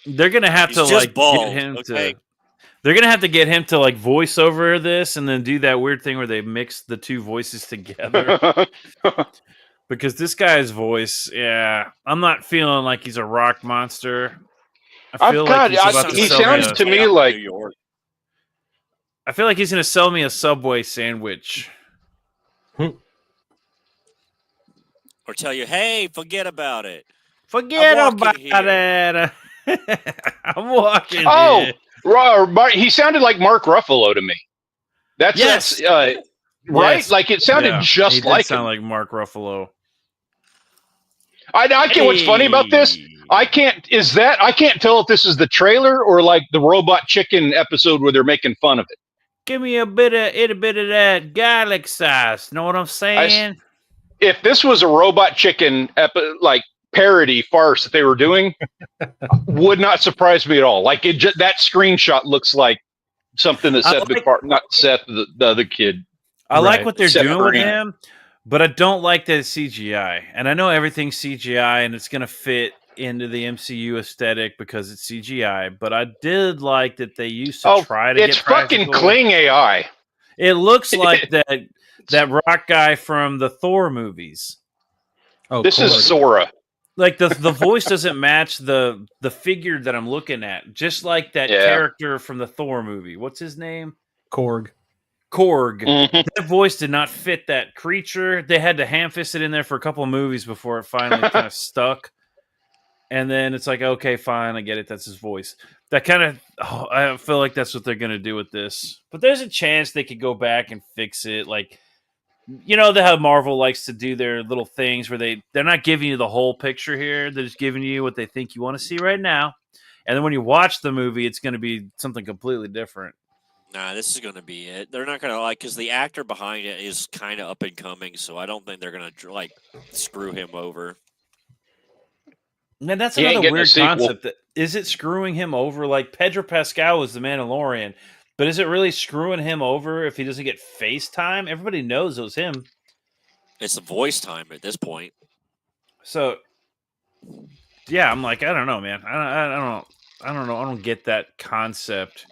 They're going to have to like get him to... They're going to have to get him to like voice over this and then do that weird thing where they mix the two voices together. Because this guy's voice, I'm not feeling like he's a rock monster. I feel like he's about he sounds to me like... I feel like he's going to sell me a Subway sandwich. Or tell you, hey, forget about it. Forget about it. I'm walking here. He sounded like Mark Ruffalo to me. That's right. Yes. Like it sounded just like sound like Mark Ruffalo. I can't. What's funny about this? I can't tell if this is the trailer or like the Robot Chicken episode where they're making fun of it. Give me a bit of that garlic sauce. Know what I'm saying? If this was a Robot Chicken like parody farce that they were doing, would not surprise me at all. Like that screenshot looks like something that Seth MacFarlane, not Seth, the other kid. I like what they're doing with him, but I don't like that it's CGI. And I know everything's CGI and it's going to fit into the MCU aesthetic because it's CGI. But I did like that they used to try to get practical. It's fucking Kling AI. It looks like that rock guy from the Thor movies. Oh, this is Sora. Like the voice doesn't match the figure that I'm looking at. Just like that character from the Thor movie. What's his name? Korg. Mm-hmm. That voice did not fit that creature. They had to ham-fist it in there for a couple of movies before it finally kind of stuck. And then it's like, okay, fine, I get it. That's his voice. That kind of, I feel like that's what they're going to do with this. But there's a chance they could go back and fix it. Like, you know how Marvel likes to do their little things where they're not giving you the whole picture here. They're just giving you what they think you want to see right now. And then when you watch the movie, it's going to be something completely different. Nah, this is going to be it. They're not going to because the actor behind it is kind of up and coming, so I don't think they're going to like screw him over. Man, that's another weird concept. Is it screwing him over? Like Pedro Pascal was the Mandalorian, but is it really screwing him over if he doesn't get FaceTime? Everybody knows it was him. It's the voice time at this point. So, yeah, I'm like, I don't know, man. I don't know. I don't get that concept.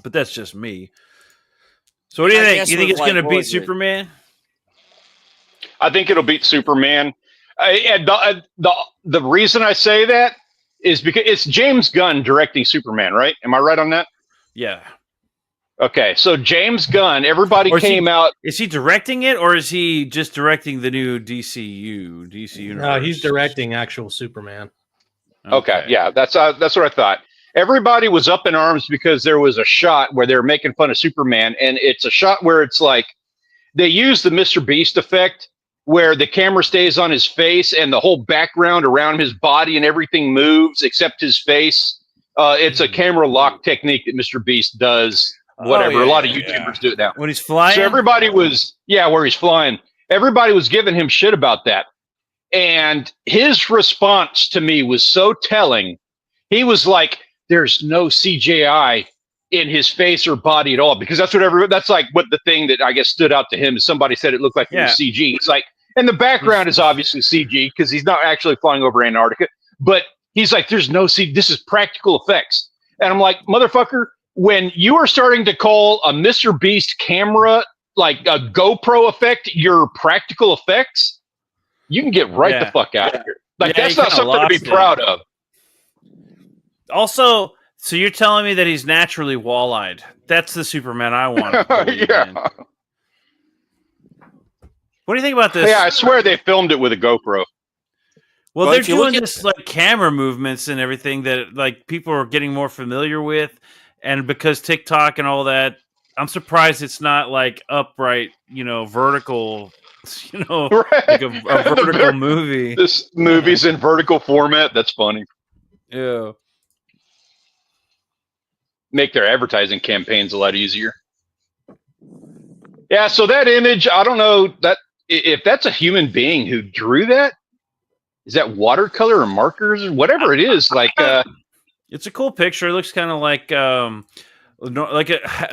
But that's just me. So what do you think? You think it's going to beat Superman? I think it'll beat Superman. And the reason I say that is because it's James Gunn directing Superman, right? Am I right on that? Yeah. Okay, so James Gunn, everybody came out. Is he directing it, or is he just directing the new DC universe? No, he's directing actual Superman. Okay, yeah, that's what I thought. Everybody was up in arms because there was a shot where they were making fun of Superman, and it's a shot where it's like they use the Mr. Beast effect where the camera stays on his face and the whole background around his body and everything moves except his face. It's a camera lock technique that Mr. Beast does whatever. A lot of yeah. YouTubers do it now. When he's flying? So everybody was, where he's flying. Everybody was giving him shit about that. And his response to me was so telling. He was like, there's no CGI in his face or body at all, because that's like what the thing that I guess stood out to him is somebody said it looked like it was CG. He's like, and the background is obviously CG because he's not actually flying over Antarctica, but he's like, there's no CG. This is practical effects. And I'm like, motherfucker, when you are starting to call a Mr. Beast camera like a GoPro effect your practical effects, you can get right the fuck out of here. Like, that's not something to be proud of. Also, so you're telling me that he's naturally wall-eyed. That's the Superman I want. Yeah. What do you think about this? Yeah, I swear they filmed it with a GoPro. Well, they're doing this like camera movements and everything that like people are getting more familiar with, and because TikTok and all that, I'm surprised it's not like upright, vertical, right. like a vertical movie. This movie's in vertical format. That's funny. Yeah. Make their advertising campaigns a lot easier. Yeah, so that image, I don't know that if that's a human being who drew that. Is that watercolor or markers or whatever it is? Like, it's a cool picture. It looks kind of like a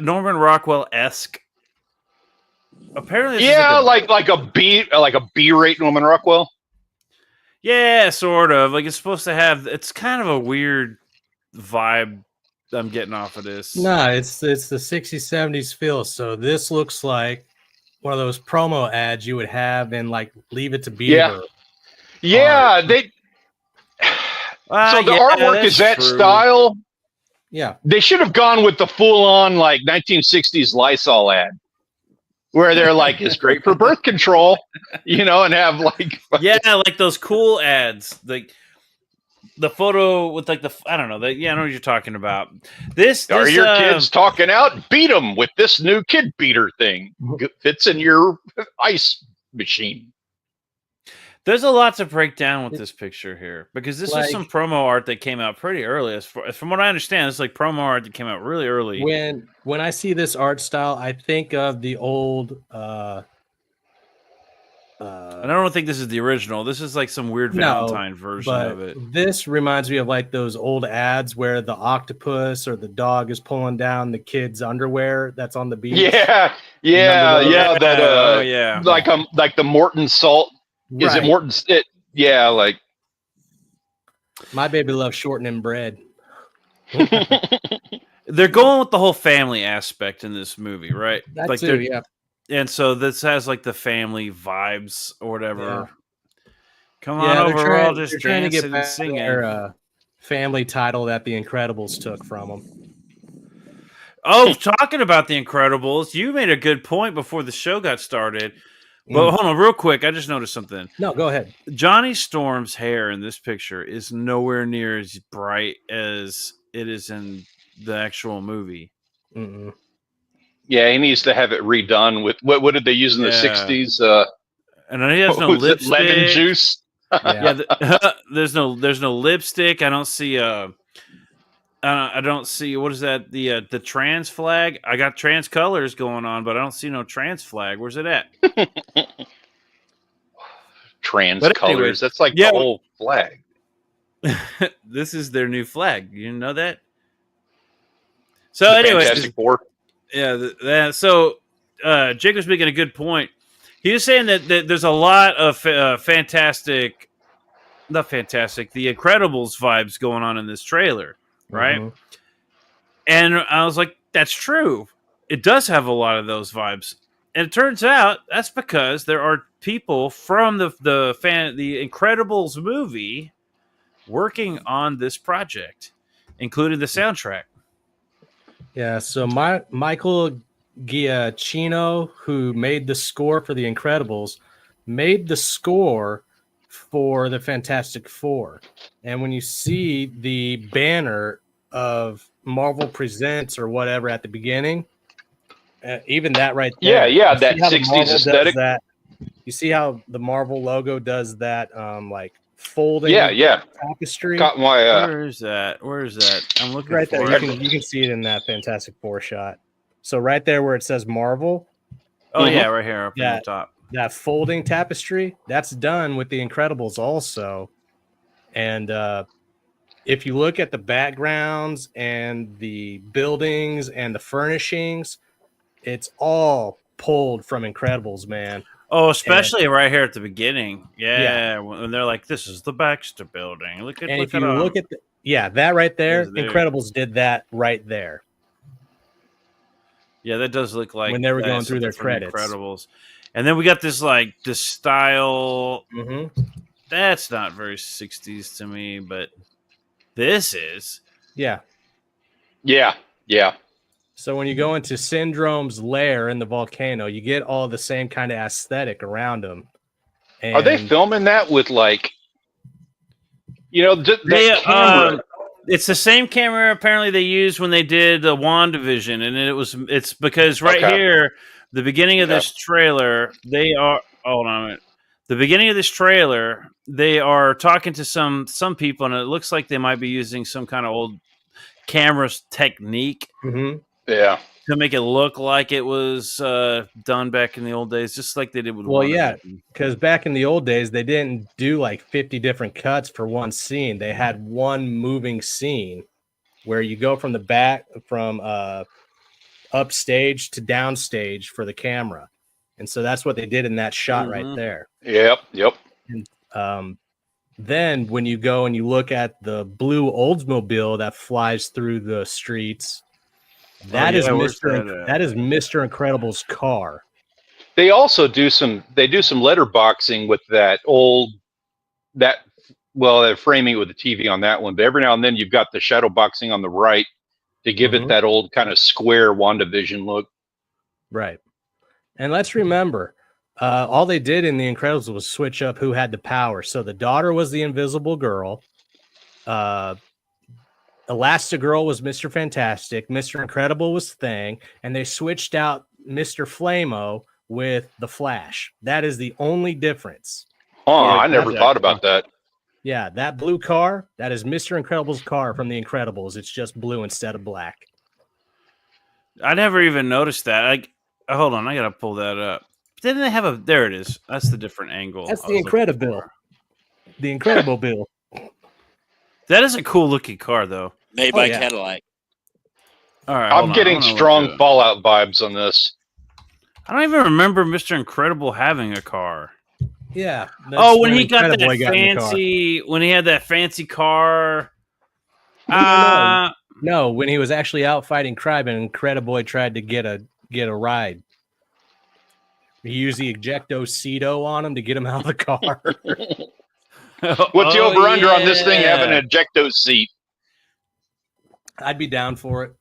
Norman Rockwell-esque. Apparently, like a B-rate Norman Rockwell. Yeah, sort of. Like it's supposed to have. It's kind of a weird vibe I'm getting off of this. No, it's the 60s, 70s feel. So this looks like one of those promo ads you would have in like Leave It to Beaver. Yeah, so the artwork is that true. Style. Yeah, they should have gone with the full-on like 1960s Lysol ad, where they're like, "It's great for birth control," and have like like those cool ads, like the photo with like I don't know, I know what you're talking about. Are your kids talking out? Beat them with this new kid beater thing. It fits in your ice machine. There's a lot to break down with this picture here because this is some promo art that came out pretty early. From what I understand, it's like promo art that came out really early. When I see this art style, I think of the old. And I don't think this is the original. This is like some weird Valentine version of it. This reminds me of like those old ads where the octopus or the dog is pulling down the kid's underwear that's on the beach. Yeah. Like the Morton salt. Is it Morton? Like my baby loves shortening bread. They're going with the whole family aspect in this movie, right? That's like it, yeah. And so this has like the family vibes or whatever. Yeah. Come on over, we're all just trying to dancing get and singing. Their family title that The Incredibles took from them. Oh, talking about The Incredibles, you made a good point before the show got started. But hold on, real quick. I just noticed something. No, go ahead. Johnny Storm's hair in this picture is nowhere near as bright as it is in the actual movie. Mm-mm. Yeah, he needs to have it redone with what did they use in the 60s? And he has no lipstick. Lemon juice. There's no lipstick. I don't see I don't see what is that, the trans flag. I got trans colors going on, but I don't see no trans flag. Where's it at? Trans colors. That's like the whole flag. This is their new flag. You didn't know that? So anyways, Fantastic Four. Yeah. So Jake was making a good point. He was saying that there's a lot of the Incredibles vibes going on in this trailer. Right. Mm-hmm. And I was like, that's true. It does have a lot of those vibes. And it turns out that's because there are people from the Incredibles movie working on this project, including the soundtrack. Yeah. So Michael Giacchino, who made the score for the Incredibles, made the score for the Fantastic Four. And when you see the banner of Marvel Presents or whatever at the beginning, even that right there. Yeah, that 60s aesthetic. You see how the Marvel logo does that, like folding tapestry? Got my, Where is that? I'm looking right for there. it. You can see it in that Fantastic Four shot. So right there where it says Marvel, Oh yeah, right here up in Yeah. the top. that folding tapestry, that's done with the Incredibles also. And if you look at the backgrounds and the buildings and the furnishings, it's all pulled from Incredibles, man. Oh, especially right here at the beginning. Yeah. Yeah, when they're like, "This is the Baxter Building." Look at And look if at you look at that right there, There's there. Incredibles did that right there. Yeah, that does look like When they were that going is through their something from credits. Incredibles. And then we got this like this style. That's not very 60s to me, but this is. Yeah. Yeah. So when you go into Syndrome's lair in the volcano, you get all the same kind of aesthetic around them. And Are they filming that with like, that They, camera? it's the same camera apparently they used when they did the WandaVision, and it's because right Okay. here, the beginning of this trailer, they are hold on a minute. The beginning of this trailer, they are talking to some people, and it looks like they might be using some kind of old camera technique Yeah. to make it look like it was done back in the old days, just like they did with Well, yeah, WandaVision. because back in the old days, they didn't do like 50 different cuts for one scene. They had one moving scene where you go from the back, from upstage to downstage for the camera. And so that's what they did in that shot right there. Yep. And then when you go and you look at the blue Oldsmobile that flies through the streets, that is Mr. Incredible's car. They also do some letterboxing with that they're framing it with the TV on that one, but every now and then you've got the shadow boxing on the right to give it that old kind of square WandaVision look. Right. And let's remember, all they did in The Incredibles was switch up who had the power. So the daughter was the Invisible Girl. Elastigirl was Mr. Fantastic. Mr. Incredible was Thing. And they switched out Mr. Flamo with the Flash. That is the only difference. I never thought about that. Yeah, that blue car, that is Mr. Incredible's car from The Incredibles. It's just blue instead of black. I never even noticed that. Hold on, I gotta pull that up. Didn't they have there it is. That's the different angle. That's the Incredible. The Incredible Bill. That is a cool looking car, though. Made by Cadillac. All right, I'm getting strong Fallout vibes on this. I don't even remember Mr. Incredible having a car. Yeah. Oh, when he got that fancy, when he had that fancy car. No, when he was actually out fighting crime and Incrediboy tried to get a ride. He used the ejecto-cedo on him to get him out of the car. What's the over-under on this thing having an ejecto seat? I'd be down for it.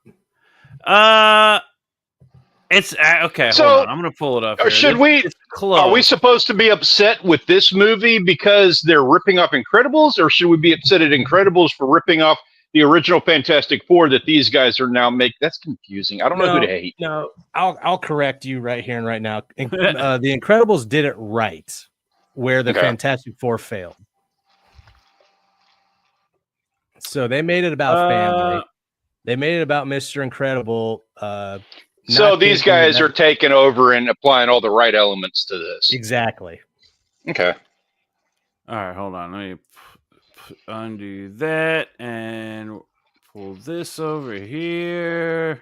It's okay. So, hold on. I'm going to pull it up. Are we supposed to be upset with this movie because they're ripping off Incredibles, or should we be upset at Incredibles for ripping off the original Fantastic Four that these guys are now making? That's confusing. I don't know who to hate. No, I'll correct you right here and right now. The Incredibles did it right, where the Fantastic Four failed. So they made it about family. They made it about Mr. Incredible. So these guys are taking over and applying all the right elements to this. Exactly. Okay. All right, hold on. Let me undo that and pull this over here.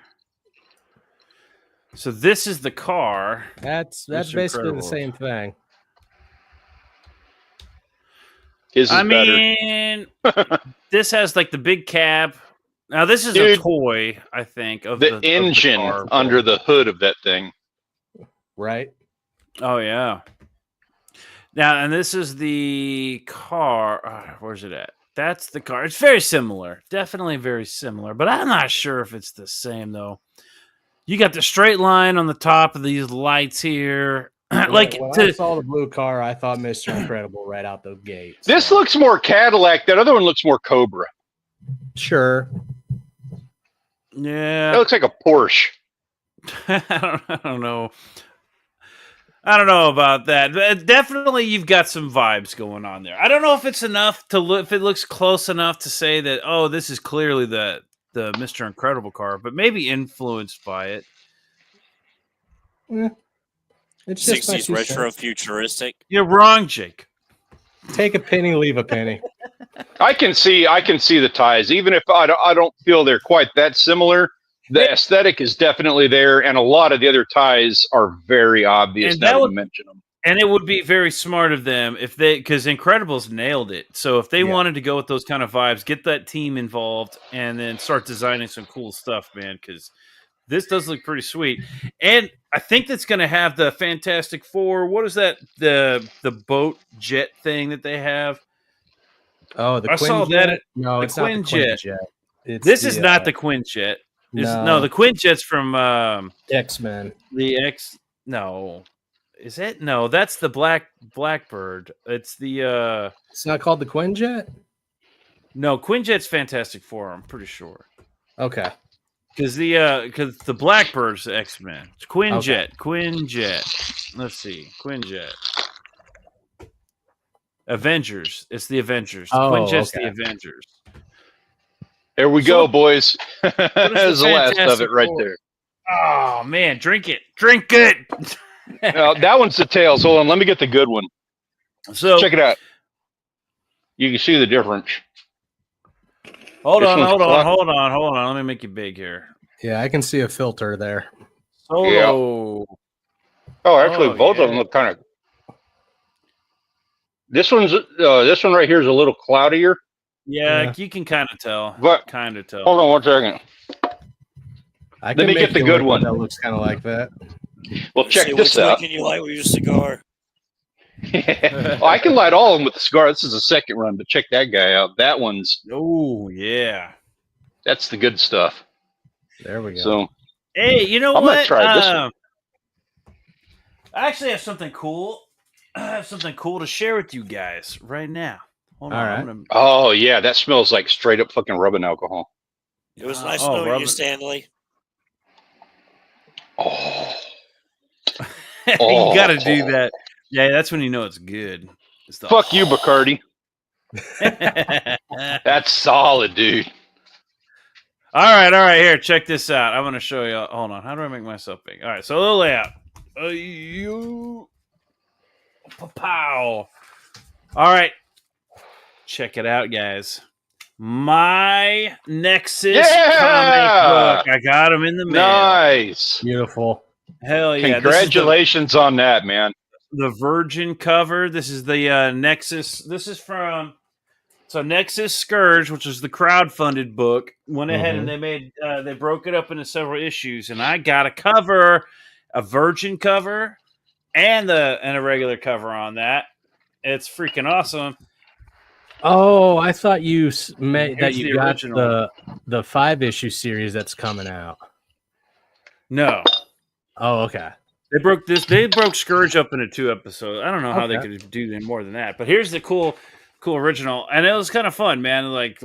So this is the car. That's basically Incredible. the same thing. I mean, this has like the big cab. Now this is a toy, I think, of the engine of the car, under the hood of that thing. Right. Oh yeah. Now, and this is the car. Where's it at? That's the car. It's very similar. Definitely very similar. But I'm not sure if it's the same, though. You got the straight line on the top of these lights here. When I saw the blue car, I thought Mr. Incredible right out the gate. This looks more Cadillac. That other one looks more Cobra. Sure. Yeah. That looks like a Porsche. I don't know. I don't know about that. But definitely, you've got some vibes going on there. I don't know if it's enough to look. If it looks close enough to say that, oh, this is clearly the Mr. Incredible car, but maybe influenced by it. It's just my 60s 2 retro cents. futuristic. You're wrong, Jake. Take a penny, leave a penny. I can see the ties, even if I don't feel they're quite that similar. The aesthetic is definitely there, and a lot of the other ties are very obvious And now that you mention them. And it would be very smart of them if because Incredibles nailed it. So if they wanted to go with those kind of vibes, get that team involved, and then start designing some cool stuff, man. Because this does look pretty sweet, and I think that's going to have the Fantastic Four. What is that? The boat jet thing that they have. Oh, the I Quinjet? saw that. No, the it's not the Quinjet. It's This the, is not the Quinjet. No. The Quinjet's from X-Men. No. Is it? No, that's the Blackbird. It's the It's not called the Quinjet? No, Quinjet's Fantastic Four, I'm pretty sure. Okay. Because the Blackbird's X-Men. It's Quinjet. Okay. Quinjet. Let's see. Quinjet. Avengers. It's the Avengers. Quinjet's the Avengers. There we go, boys. There's the last of it right there. Oh man, drink it. Drink it. That one's the tails. Hold on, let me get the good one. So check it out. You can see the difference. Hold on. Let me make you big here. Yeah, I can see a filter there. Solo. Yeah. Oh, actually, both of them look kind of. This one right here is a little cloudier. Yeah, you can kind of tell. But kind of tell. Hold on 1 second. Let me get the good one. That looks kind of like that. Well, check this out. Can you light with your cigar? Well, I can light all of them with the cigar. This is the second run, but check that guy out. That one's. Oh yeah, that's the good stuff. There we go. So, hey, you know I'm what? gonna try this one. I actually have something cool. I have something cool to share with you guys right now. Hold on. Right. Oh yeah, that smells like straight up fucking rubbing alcohol. It was nice knowing you, Stanley. Oh. You got to do that. Yeah, that's when you know it's good. Fuck you, Bacardi. That's solid, dude. All right. Here, check this out. I'm going to show you. Hold on. How do I make myself big? All right, so a little layout. Pow. All right. Check it out, guys. My Nexus comic book. I got them in the mail. Nice. Beautiful. Hell yeah. Congratulations on that, man. The Virgin cover. This is the Nexus. This is from Nexus Scourge, which is the crowdfunded book. Went ahead and they broke it up into several issues, and I got a cover, a Virgin cover, and a regular cover on that. It's freaking awesome. Oh, I thought you meant that you got original. the 5-issue series that's coming out. No. Oh, okay. They broke Scourge up into 2 episodes. I don't know how they could do any more than that. But here's the cool original, and it was kind of fun, man. Like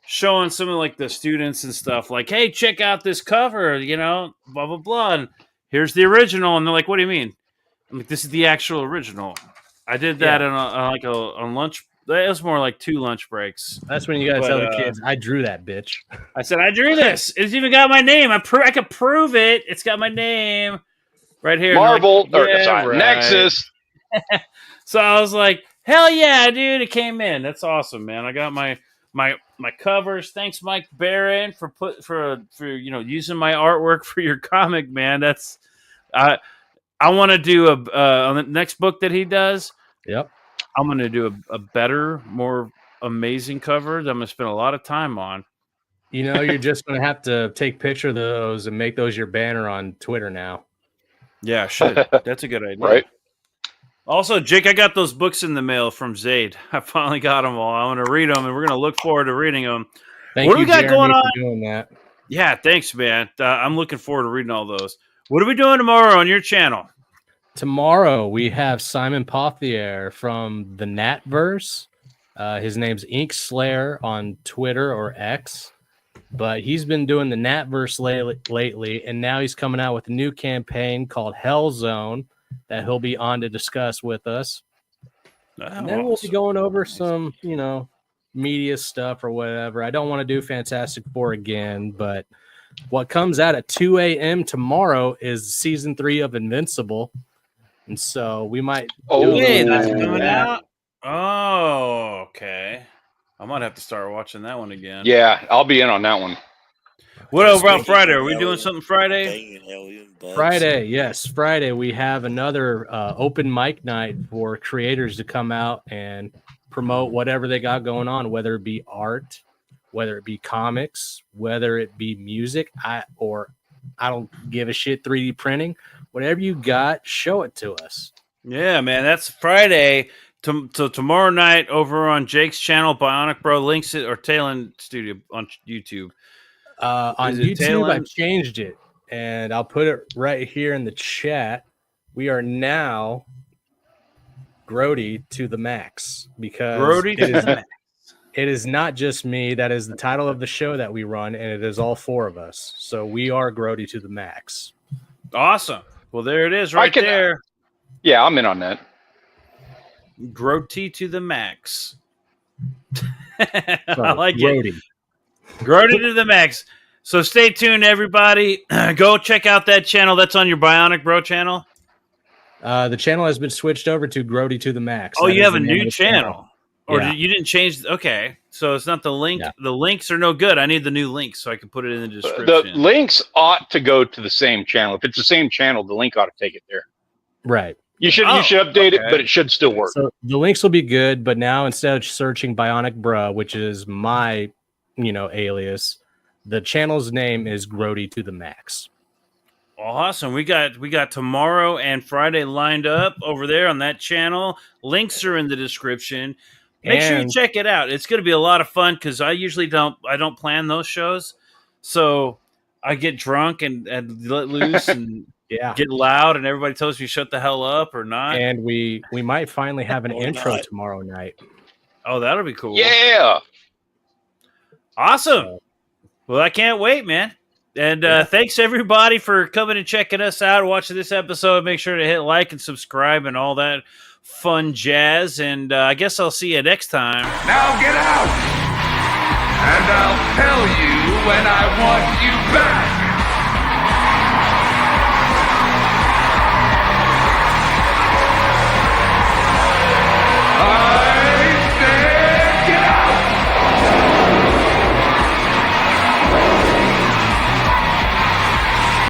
showing some of like the students and stuff. Like, hey, check out this cover. Blah blah blah. And here's the original, and they're like, what do you mean? I'm like, this is the actual original. I did that on lunch. It was more like 2 lunch breaks. That's when you guys tell the kids, I drew that bitch. I said, I drew this. It's even got my name. I could prove it. It's got my name right here. Marvel right. Nexus. So I was like, hell yeah, dude. It came in. That's awesome, man. I got my covers. Thanks, Mike Barron, for using my artwork for your comic, man. That's I want to do on the next book that he does. Yep. I'm going to do a better, more amazing cover that I'm going to spend a lot of time on. You're just going to have to take picture of those and make those your banner on Twitter now. Yeah, I should. That's a good idea. Right. Also, Jake, I got those books in the mail from Zaid. I finally got them all. I'm going to read them, and we're going to look forward to reading them. What do we got going on? For doing that. Yeah, thanks, man. I'm looking forward to reading all those. What are we doing tomorrow on your channel? Tomorrow we have Simon Pothier from the Natverse. His name's Ink Slayer on Twitter or X, but he's been doing the Natverse lately, and now he's coming out with a new campaign called Hell Zone that he'll be on to discuss with us. And then we'll be going over some, media stuff or whatever. I don't want to do Fantastic Four again, but what comes out at 2 a.m. tomorrow is season 3 of Invincible. And so we might. Hey, that's coming out. Oh, okay. I might have to start watching that one again. Yeah, I'll be in on that one. What about Friday? Are we doing something Friday? Friday, yes. Friday, we have another open mic night for creators to come out and promote whatever they got going on, whether it be art, whether it be comics, whether it be music, I don't give a shit, 3D printing. Whatever you got, show it to us. Yeah, man. That's Friday. So tomorrow night over on Jake's channel, Bionic Bro, links it, or Talon Studio on YouTube. On YouTube, I've changed it, and I'll put it right here in the chat. We are now Grody to the max, because it is not just me. That is the title of the show that we run, and it is all 4 of us. So we are Grody to the max. Awesome. Well, there it is right there. Yeah, I'm in on that. Grody to the max. I like Grody. it. Grody to the max. So stay tuned, everybody. Go check out that channel. That's on your Bionic Bro channel. The channel has been switched over to Grody to the max. Oh, you have a new channel. Or Yeah. you didn't change? Okay. So it's not the link. Yeah. The links are no good. I need the new links so I can put it in the description. The links ought to go to the same channel. If it's the same channel, the link ought to take it there. Right. You should update it, but it should still work. So the links will be good, but now instead of searching Bionic Bro, which is my, alias, the channel's name is Grody to the max. Awesome. We got tomorrow and Friday lined up over there on that channel. Links are in the description. Make sure you check it out. It's going to be a lot of fun because I usually don't plan those shows. So I get drunk and let loose and get loud, and everybody tells me shut the hell up or not. And we might finally have an intro tomorrow night. Oh, that'll be cool. Yeah. Awesome. Well, I can't wait, man. And thanks everybody for coming and checking us out, watching this episode. Make sure to hit like and subscribe and all that fun jazz. And I guess I'll see you next time. Now get out, and I'll tell you when I want you back.